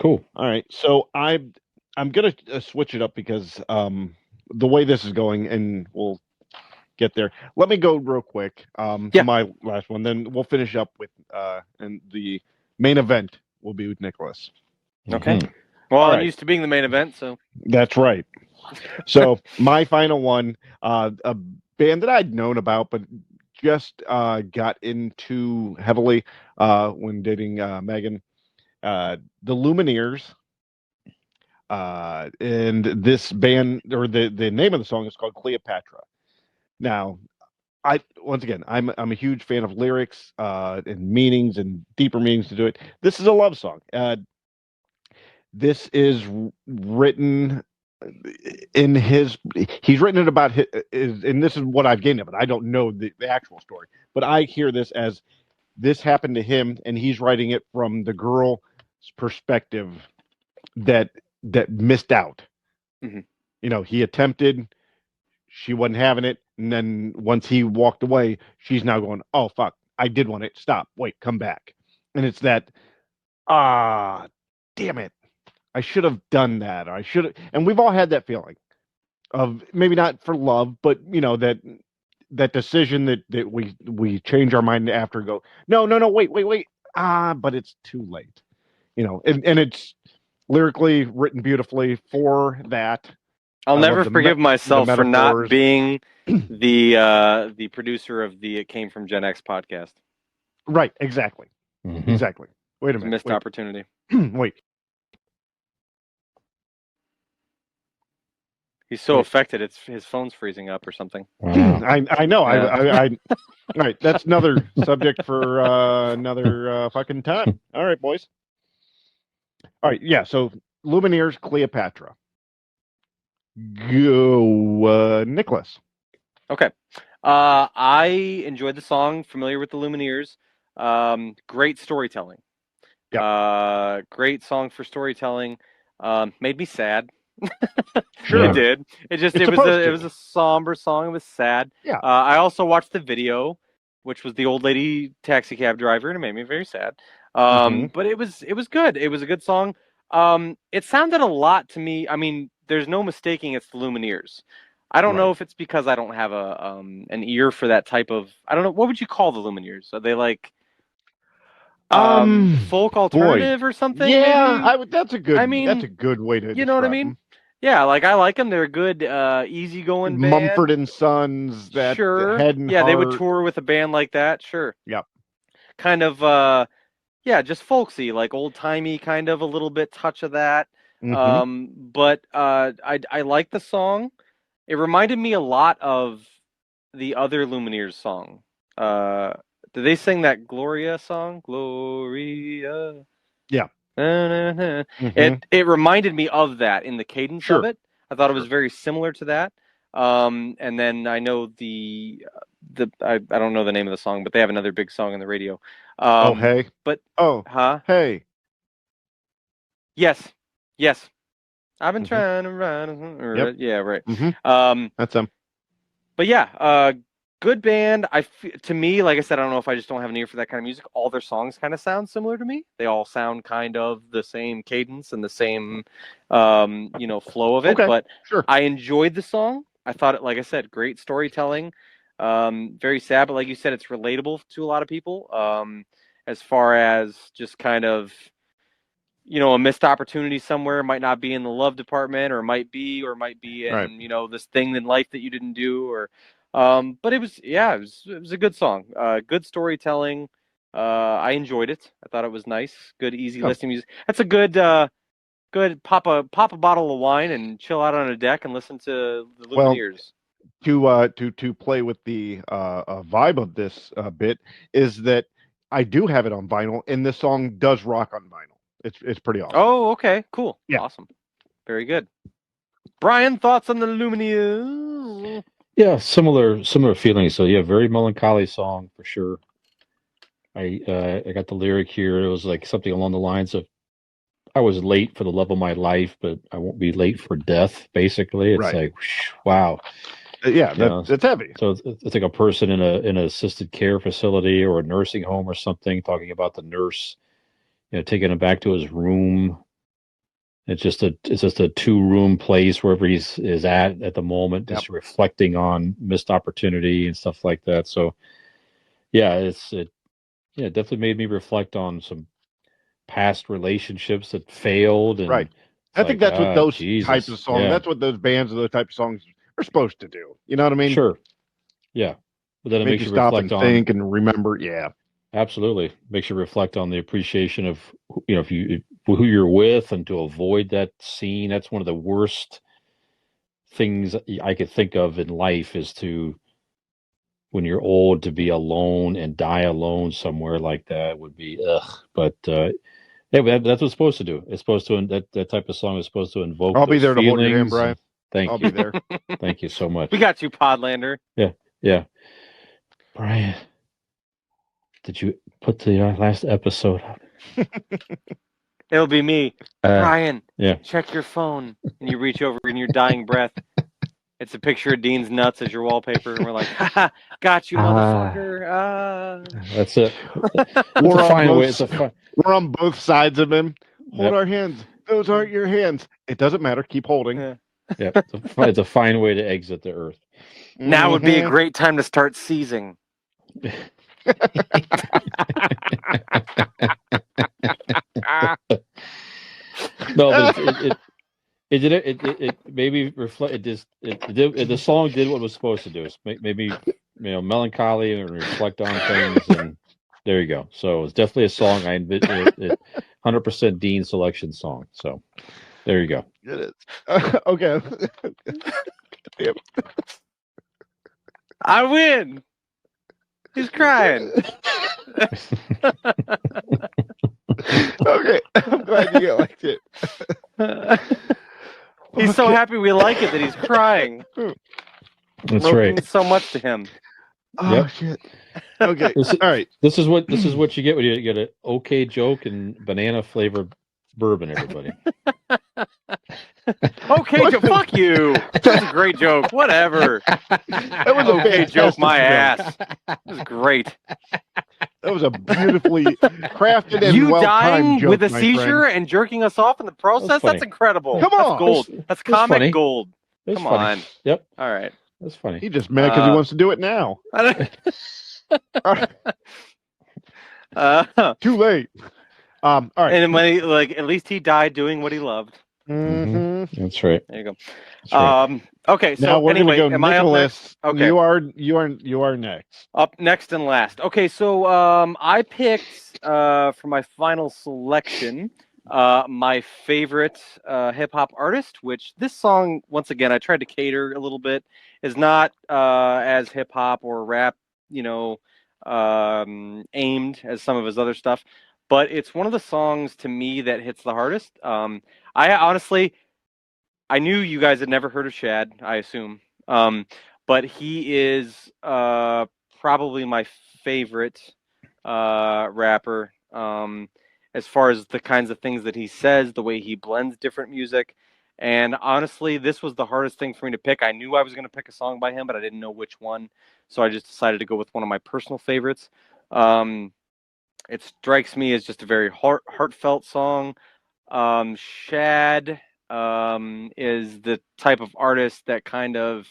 Cool. All right. So I'm gonna switch it up because the way this is going, and we'll get there. Let me go real quick to my last one, then we'll finish up with and the main event will be with Nicholas. Okay. Well, I'm used to being the main event, so that's right. So my final one, a band that I'd known about, but just got into heavily when dating Megan, the Lumineers. And this band, or the name of the song is called Cleopatra. Now, I'm a huge fan of lyrics and meanings and deeper meanings to do it. This is a love song. This is written he's written it about his, and this is what I've gained of it. I don't know the actual story, but I hear this as this happened to him, and he's writing it from the girl's perspective that missed out. He attempted, she wasn't having it, and then once he walked away, she's now going, oh fuck, I did want it, stop, wait, come back. And it's that damn it, I should have done that, or I should have. And we've all had that feeling of, maybe not for love, but that decision that we change our mind after, go, no, wait, but it's too late. And it's lyrically written beautifully for that. I'll never forgive myself for not being the producer of the It Came From Gen X podcast. Right, exactly. Exactly. Wait a minute. Missed opportunity. Wait. He's so affected, his phone's freezing up or something. I know. Yeah. All right, that's another subject for another fucking time. All right, boys. All right, yeah. So Lumineers, Cleopatra. Go, Nicholas. Okay. I enjoyed the song. Familiar with the Lumineers. Great storytelling. Yeah. Great song for storytelling. Made me sad. Sure. It did. It was a somber song. It was sad. Yeah. I also watched the video, which was the old lady taxi cab driver, and it made me very sad. But it was good. It was a good song. It sounded a lot to me. I mean, there's no mistaking it's the Lumineers. I don't know if it's because I don't have an ear for that type of. I don't know. What would you call the Lumineers? Are they like folk alternative or something? Yeah, maybe? that's a good. That's a good way to. You know what I mean? Yeah, like I like them. They're a good, easygoing band. Mumford and Sons, that Sure. Head and Yeah, they would Heart. tour with a band like that. Sure. Yep. Kind of, yeah, just folksy, like old timey, kind of a little bit touch of that. But I like the song. It reminded me a lot of the other Lumineers song. Did they sing that Gloria song? Gloria. Yeah. It reminded me of that in the cadence of Sure. it. I thought it was very similar to that. And then I know I don't know the name of the song, but they have another big song on the radio. Oh, hey. But Oh, huh? hey. Yes. I've been trying to run. Yep. Yeah, right. That's them. But yeah, good band. To me, like I said, I don't know if I just don't have an ear for that kind of music. All their songs kind of sound similar to me. They all sound kind of the same cadence and the same, flow of it. Okay, But sure. I enjoyed the song. I thought it, like I said, great storytelling. Very sad, but like you said, it's relatable to a lot of people. As far as just kind of, a missed opportunity somewhere, might not be in the love department, or might be in, Right. this thing in life that you didn't do, or, but it was a good song, good storytelling. I enjoyed it. I thought it was nice, good, easy listening music. That's a good, good pop a bottle of wine and chill out on a deck and listen to the Lumineers. To play with the vibe of this bit is that I do have it on vinyl, and this song does rock on vinyl. It's pretty awesome. Oh, okay, cool. Yeah. Awesome. Very good. Brian, thoughts on the Lumineers? Yeah, similar feelings. So yeah, very melancholy song for sure. I got the lyric here. It was like something along the lines of, "I was late for the love of my life, but I won't be late for death." Basically, it's Right. like, wow. Yeah, that's heavy. So it's like a person in an assisted care facility or a nursing home or something, talking about the nurse, taking him back to his room. It's just a 2-room place wherever he's is at the moment, just reflecting on missed opportunity and stuff like that. So yeah, it definitely made me reflect on some past relationships that failed. And Right. I think that's what those types of songs, Yeah. that's what those bands of those types of songs are supposed to do. You know what I mean? Sure. Yeah. But then it Make makes you you stop reflect and on, think and remember. Yeah. absolutely makes you reflect on the appreciation of, who you're with, and to avoid that scene. That's one of the worst things I could think of in life, is to, when you're old, to be alone and die alone somewhere like that would be ugh. But yeah, that's what it's supposed to do. It's supposed to, that type of song is supposed to invoke I'll be those there to hold your hand, feelings. Brian. Thank I'll you. be there. Thank you so much. We got you, Podlander. Yeah. Brian, did you put the last episode up? It'll be me. Brian, Yeah. check your phone. And you reach over in your dying breath. It's a picture of Dean's nuts as your wallpaper. And we're like, haha, got you, motherfucker. That's it. We're on both sides of him. Hold Yep. our hands. Those aren't your hands. It doesn't matter. Keep holding. Yeah, it's a fine way to exit the earth. Now would be a great time to start seizing. No, but it maybe reflect. The song did what it was supposed to do. It's maybe melancholy and reflect on things, and there you go. So it's definitely a song. 100% Dean selection song. So there you go. It is. Okay. I win. He's crying. Okay. I'm glad you liked it. He's so happy we like it that he's crying. That's It right. means so much to him. Oh shit. Okay. All right. This is what you get when you get an okay joke and banana flavored bourbon, everybody. Okay, fuck you. That's a great joke. Whatever. That was okay joke, my joke. ass. That was great. That was a beautifully crafted and you well-timed dying joke, with a my seizure friend. and jerking us off in the process? funny. That's incredible. Come That's on. gold. That's comic funny. gold. It's Come funny. on. Yep. All right. That's funny. He just mad because he wants to do it now. Too late. All right. And when at least he died doing what he loved. Mm-hmm. That's right. There you go. That's right. Okay, so Now we're anyway, gonna go, am I up next? Nicholas. Okay. You are next. Up next and last. Okay, so I picked for my final selection my favorite hip hop artist, which this song, once again, I tried to cater a little bit, is not as hip hop or rap, aimed as some of his other stuff, but it's one of the songs to me that hits the hardest. I honestly, I knew you guys had never heard of Shad, I assume. But he is probably my favorite rapper as far as the kinds of things that he says, the way he blends different music. And honestly, this was the hardest thing for me to pick. I knew I was going to pick a song by him, but I didn't know which one. So I just decided to go with one of my personal favorites. It strikes me as just a very heartfelt song. Shad is the type of artist that kind of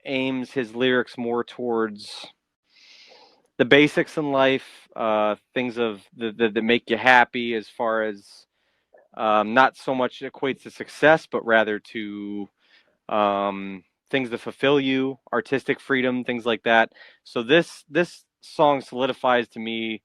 aims his lyrics more towards the basics in life, things of that make you happy, as far as not so much equates to success, but rather to things that fulfill you, artistic freedom, things like that. So this song solidifies to me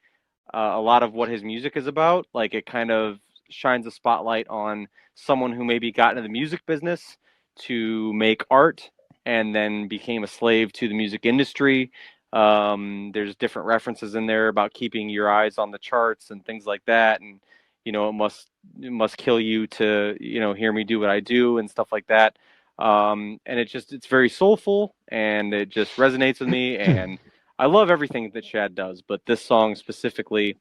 a lot of what his music is about. Like, it kind of shines a spotlight on someone who maybe got into the music business to make art and then became a slave to the music industry. There's different references in there about keeping your eyes on the charts and things like that, and it must kill you to hear me do what I do and stuff like that. And it's very soulful, and it just resonates with me. And I love everything that Shad does, but this song specifically,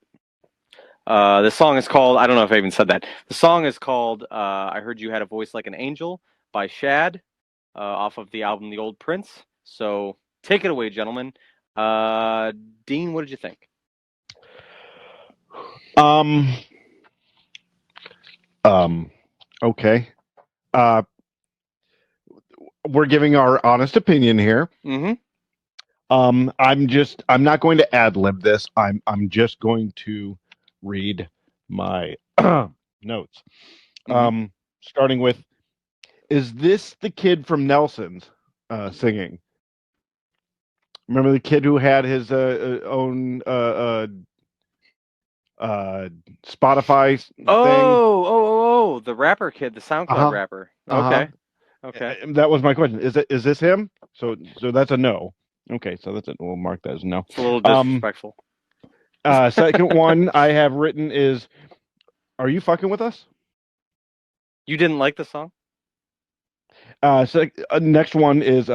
the song is called, I don't know if I even said that. The song is called I Heard You Had a Voice Like an Angel by Shad, off of the album The Old Prince. So take it away, gentlemen. Dean, what did you think? Okay. We're giving our honest opinion here. Mm-hmm. I'm not going to ad lib this. I'm just going to read my notes. Starting with, is this the kid from Nelson's singing? Remember the kid who had his own Spotify thing? Oh, the rapper kid, the SoundCloud rapper. Okay. Okay. That was my question. Is this him? So that's a no. Okay, so we'll mark that as no. It's a little disrespectful. Second one I have written is, are you fucking with us? You didn't like the song? Next one is,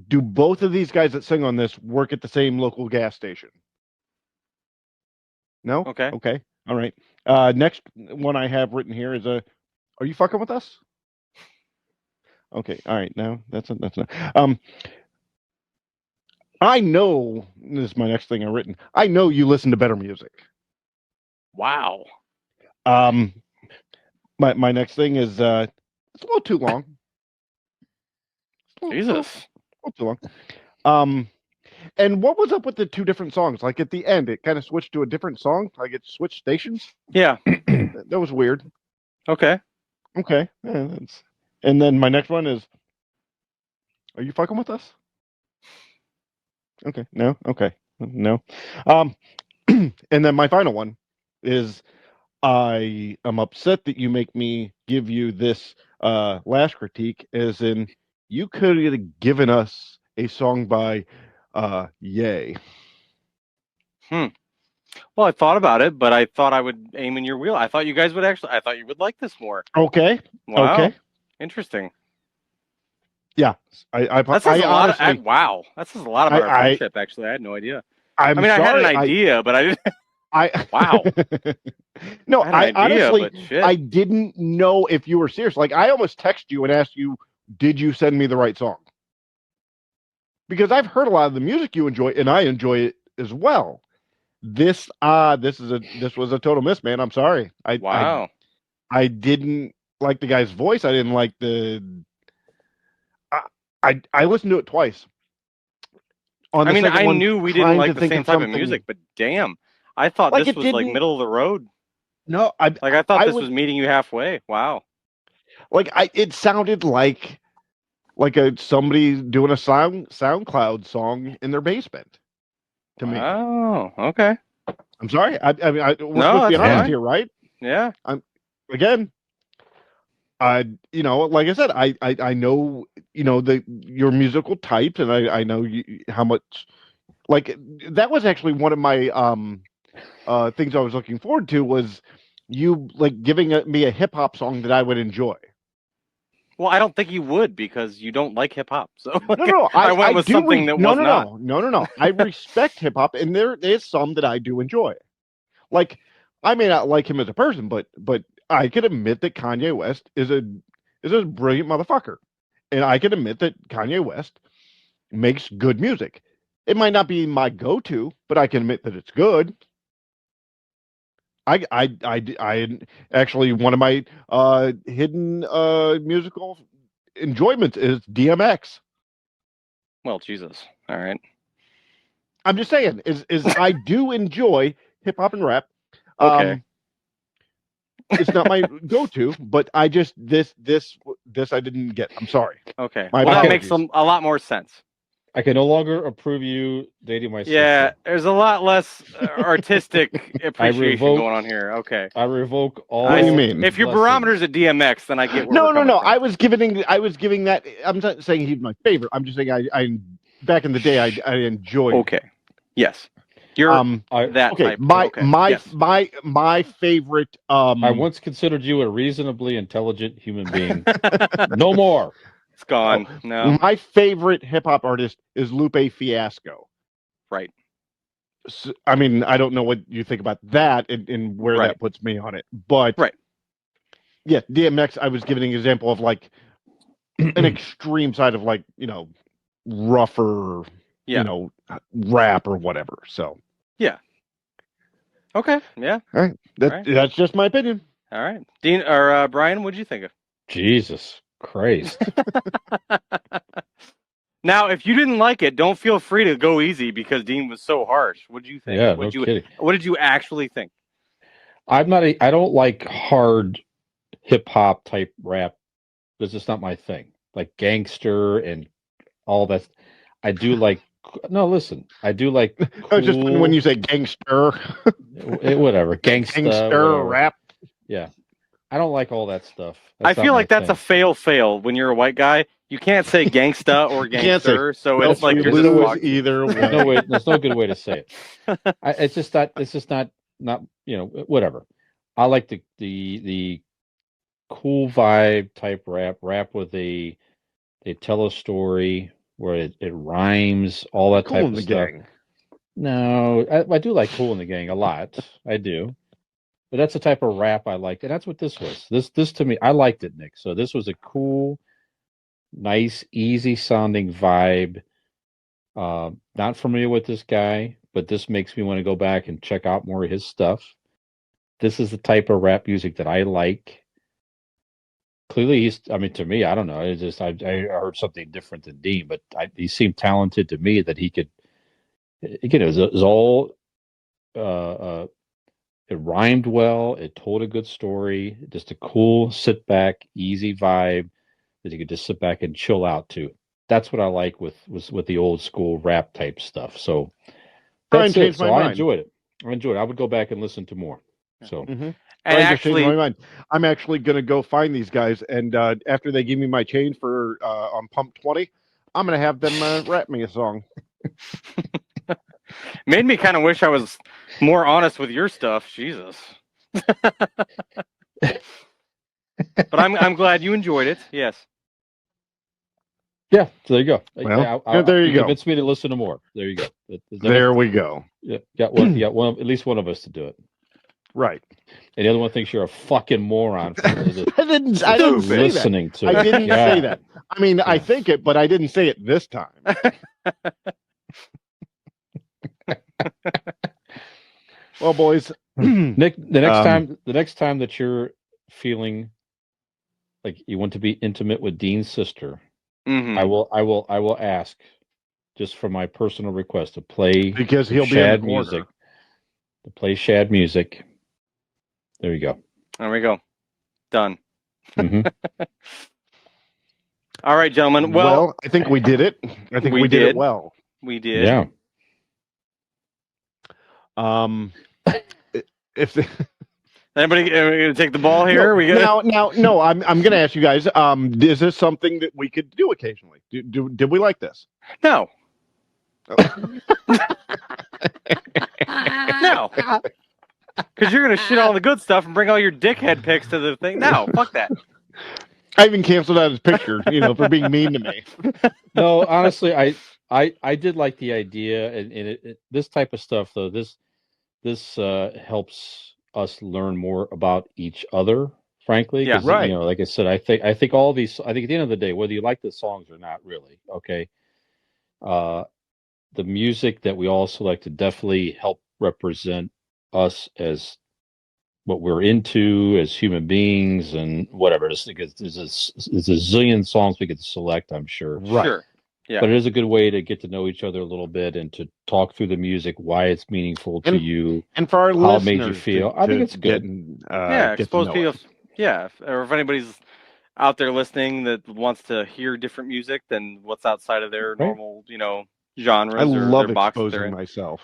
do both of these guys that sing on this work at the same local gas station? No? Okay. Okay. All right. Next one I have written here is, are you fucking with us? Okay. All right. Now that's I know, this is my next thing I've written, I know you listen to better music. Wow. My next thing is, it's a little too long. Jesus. A little too long. And what was up with the two different songs? Like, at the end, it kind of switched to a different song. Like, it switched stations. Yeah. That was weird. Okay. Okay. Yeah, and then my next one is, are you fucking with us? Okay. No. Okay. No. And then my final one is, I am upset that you make me give you this last critique, as in, you could have given us a song by Ye. Well, I thought about it, but I thought I would aim in your wheel. I thought you guys would I thought you would like this more. Okay. Wow. Okay. Interesting. Yeah. That says a lot. Wow. That says a lot about our friendship, actually. I had no idea. I mean, sorry, I had an idea, but I didn't. Wow. No, I honestly, shit. I didn't know if you were serious. Like, I almost texted you and asked you, did you send me the right song? Because I've heard a lot of the music you enjoy, and I enjoy it as well. This was a total miss, man. I'm sorry. Wow. I didn't like the guy's voice. I didn't like I listened to it twice. I mean, I knew we didn't like the same type of music, but damn, I thought Like, this was like middle of the road. No, Like I thought I this would- was meeting you halfway. Wow. it sounded like somebody doing a SoundCloud song in their basement to me. Oh, okay. I'm sorry. I mean, we're No, supposed to be that's honest fine. here, right? Yeah. Again, like I said, I know, your musical type, and I know how much, like, that was actually one of my things I was looking forward to, was you like giving me a hip hop song that I would enjoy. Well, I don't think you would because you don't like hip hop. So No, I went with do something that was not. no. I respect hip hop, and there is some that I do enjoy. Like, I may not like him as a person, but I can admit that Kanye West is a brilliant motherfucker, and I can admit that Kanye West makes good music. It might not be my go-to, but I can admit that it's good. I actually, one of my hidden musical enjoyments is DMX. Well, Jesus. All right. I'm just saying, is I do enjoy hip hop and rap. Okay. It's not my go-to, but I just this I didn't get. I'm sorry. Okay. My Well, that apologies. makes a lot more sense. I can no longer approve you dating my Yeah, sister. there's a lot less artistic appreciation revoke- going on here. Okay. I revoke all. What do you mean? If your blessings. barometer's at DMX, then I get where No. we're coming from. I was giving that. I'm not saying he's my favorite. I'm just saying I back in the day I enjoyed. Okay. Yes. You're that okay. type. My Okay. my Yes. my favorite. I once considered you a reasonably intelligent human being. No more. It's gone. No. My favorite hip hop artist is Lupe Fiasco. Right. So, I mean, I don't know what you think about that and where Right. that puts me on it, but Right. yeah, DMX. I was giving an example of like an extreme side of like rougher, Yeah. rap or whatever. So Okay. Yeah. that's just my opinion. All right. Dean or Brian, what'd you think of? Jesus Christ. Now, if you didn't like it, don't feel free to go easy because Dean was so harsh. What'd you think? Yeah, no kidding. What did you actually think? I don't like hard hip hop type rap. This is not my thing. Like gangster and all that. I do like. No, listen. I do like. Oh, just when cool- you say gangster, whatever, gangsta, whatever. rap. Yeah, I don't like all that stuff. I feel like that's a fail when you're a white guy. You can't say gangsta or can't say- gangster, so Nope, it's like you you're lose just walking. either way. no way. There's no good way to say it. It's just not. It's just not. Whatever. I like the cool vibe type rap with they tell a story where it rhymes, all that Cool type in of the stuff. gang. No, I do like Cool in the Gang a lot. I do. But that's the type of rap I liked. And that's what this was. This to me, I liked it, Nick. So this was a cool, nice, easy sounding vibe. Not familiar with this guy, but this makes me want to go back and check out more of his stuff. This is the type of rap music that I like. Clearly, to me, I don't know. It's just I heard something different than Dean, but he seemed talented to me that he could. Again, it was all. It rhymed well. It told a good story. Just a cool, sit back, easy vibe that you could just sit back and chill out to. That's what I like with the old school rap type stuff. So Brian that's it. changed So my I mind. enjoyed it. I would go back and listen to more. So And Brian just changed actually, my mind. I'm actually gonna go find these guys, and after they give me my change for on Pump 20, I'm gonna have them rap me a song. made me kind of wish I was more honest with your stuff. Jesus. But I'm glad you enjoyed it. Yes. yeah, so there you go. Well, there you go. Convinced me to listen to more. There you go. Is that There it? we go. Yeah, got one. Got one. At least one of us to do it. Right. And the other one thinks you're a fucking moron for I didn't say that. listening to it. I didn't Yeah. say that. I mean, I think it, but I didn't say it this time. Well, boys, Nick, the next time that you're feeling like you want to be intimate with Dean's sister, Mhm. I will ask, just for my personal request, to play because he'll be in Shad the music. corner. To play Shad music. There you go. There we go. Done. Mhm. All right, gentlemen. Well, I think we did it. I think we did it well. we did. Yeah. If the, Anybody gonna take the ball here? We got no. I'm going to ask you guys. Is this something that we could do occasionally? Did we like this? no. No. Because you're gonna shit all the good stuff and bring all your dickhead pics to the thing. No, fuck that. I even canceled out his picture, for being mean to me. No, honestly, I did like the idea, and this type of stuff though. This helps us learn more about each other. Frankly, Yeah. 'cause, Right. Like I said, I think all these. I think at the end of the day, whether you like the songs or not, really, okay. The music that we all selected definitely help represent us as what we're into as human beings and whatever. There's a zillion songs we could select, I'm sure. Right. Sure. Yeah. But it is a good way to get to know each other a little bit and to talk through the music, why it's meaningful to you, And for our how it listeners, made you feel. I think it's good. Yeah, get to expose know people. us. Yeah, or if anybody's out there listening that wants to hear different music than what's outside of their normal, genres I or love their box that they're exposing in. myself.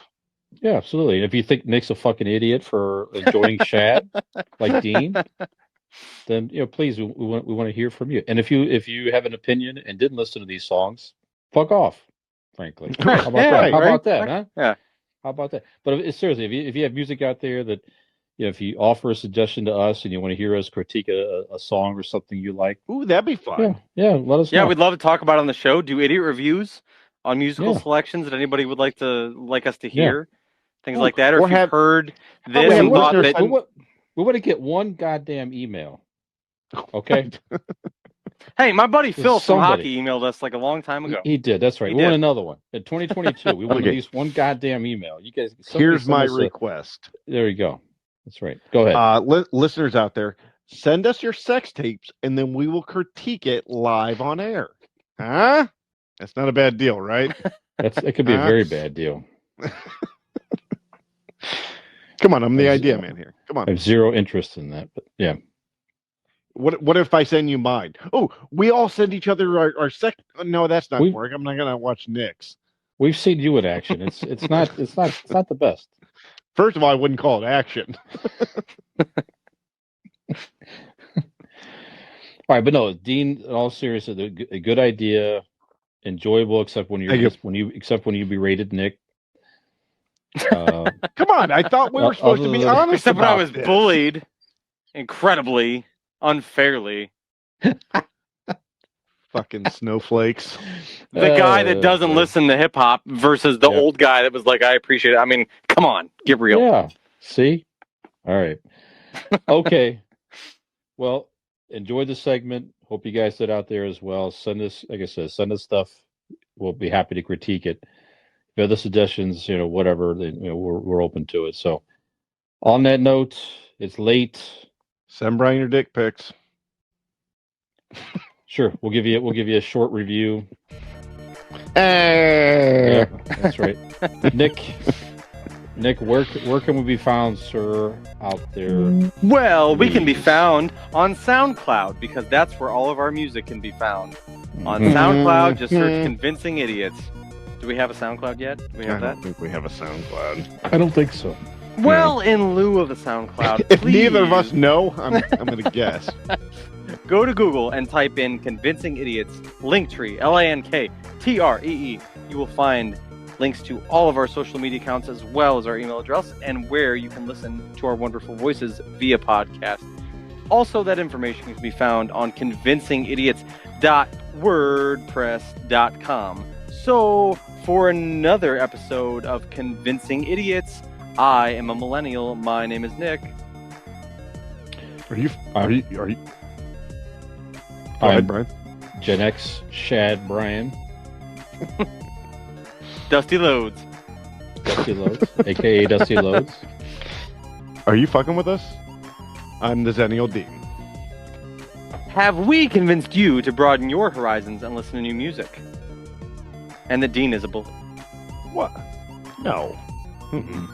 Yeah, absolutely. If you think Nick's a fucking idiot for enjoying Shad like Dean, then please we want to hear from you. And if you have an opinion and didn't listen to these songs, fuck off. Frankly, Right. how about Yeah, that? How right. about that? Huh? Yeah. How about that? But seriously, if you have music out there that if you offer a suggestion to us and you want to hear us critique a song or something you like, Ooh, that'd be fun. yeah, let us know. Yeah, we'd love to talk about it on the show. Do idiot reviews on musical Yeah. selections that anybody would like us to hear, things like that. Or Or if you've have- heard we this have and thought listeners- that, we want to get one goddamn email. Okay. hey, my buddy Phil from Somebody. hockey emailed us like a long time ago. He did. That's right. He We want did. another one. In 2022, we want Okay. at least one goddamn email. You guys. Here's my request. request. There you go. That's right. Go ahead. Listeners out there, send us your sex tapes, and then we will critique it live on air. Huh? That's not a bad deal, right? It could be a very bad deal. Come on, I'm the idea man here. Come I on. have zero interest in that, but yeah. What if I send you mine? Oh, we all send each other our sex. No, that's not work. I'm not gonna watch Nick's. We've seen you in action. It's not the best. First of all, I wouldn't call it action. All right, but no, Dean. In all seriousness, a good idea, enjoyable, except when you berated Nick. Come on, I thought we were supposed to be honest. Except when I about was this. bullied incredibly, unfairly. Fucking snowflakes. The guy that doesn't listen to hip hop versus the old guy that was like, I appreciate it. I mean, come on, get real. Yeah. See? All right. Okay. Well, enjoy the segment. Hope you guys did out there as well. Send us, like I said, send us stuff. We'll be happy to critique it. If you have other suggestions, whatever, we're open to it. So on that note, it's late. Send Brian your dick pics. Sure. We'll give you a short review. Hey. Yeah, that's right. Nick, where can we be found, sir, out there? Well, we can be found on SoundCloud because that's where all of our music can be found. On SoundCloud, just search Convincing Idiots. Do we have a SoundCloud yet? Do we have I that? don't think we have a SoundCloud. I don't think so. Well, in lieu of a SoundCloud, If please neither of us know, I'm going to guess. go to Google and type in Convincing Idiots Linktree, LANKTREE. You will find links to all of our social media accounts as well as our email address and where you can listen to our wonderful voices via podcast. Also, that information can be found on convincingidiots.wordpress.com. So, for another episode of Convincing Idiots, I am a millennial. My name is Nick. Are you? Go I'm ahead, Brian. Gen X Shad Brian. Dusty Loads. Dusty Loads, aka Dusty Loads. Are you fucking with us? I'm the Xennial Dean. Have we convinced you to broaden your horizons and listen to new music? And the Dean is a bully. What? No. Mm-mm.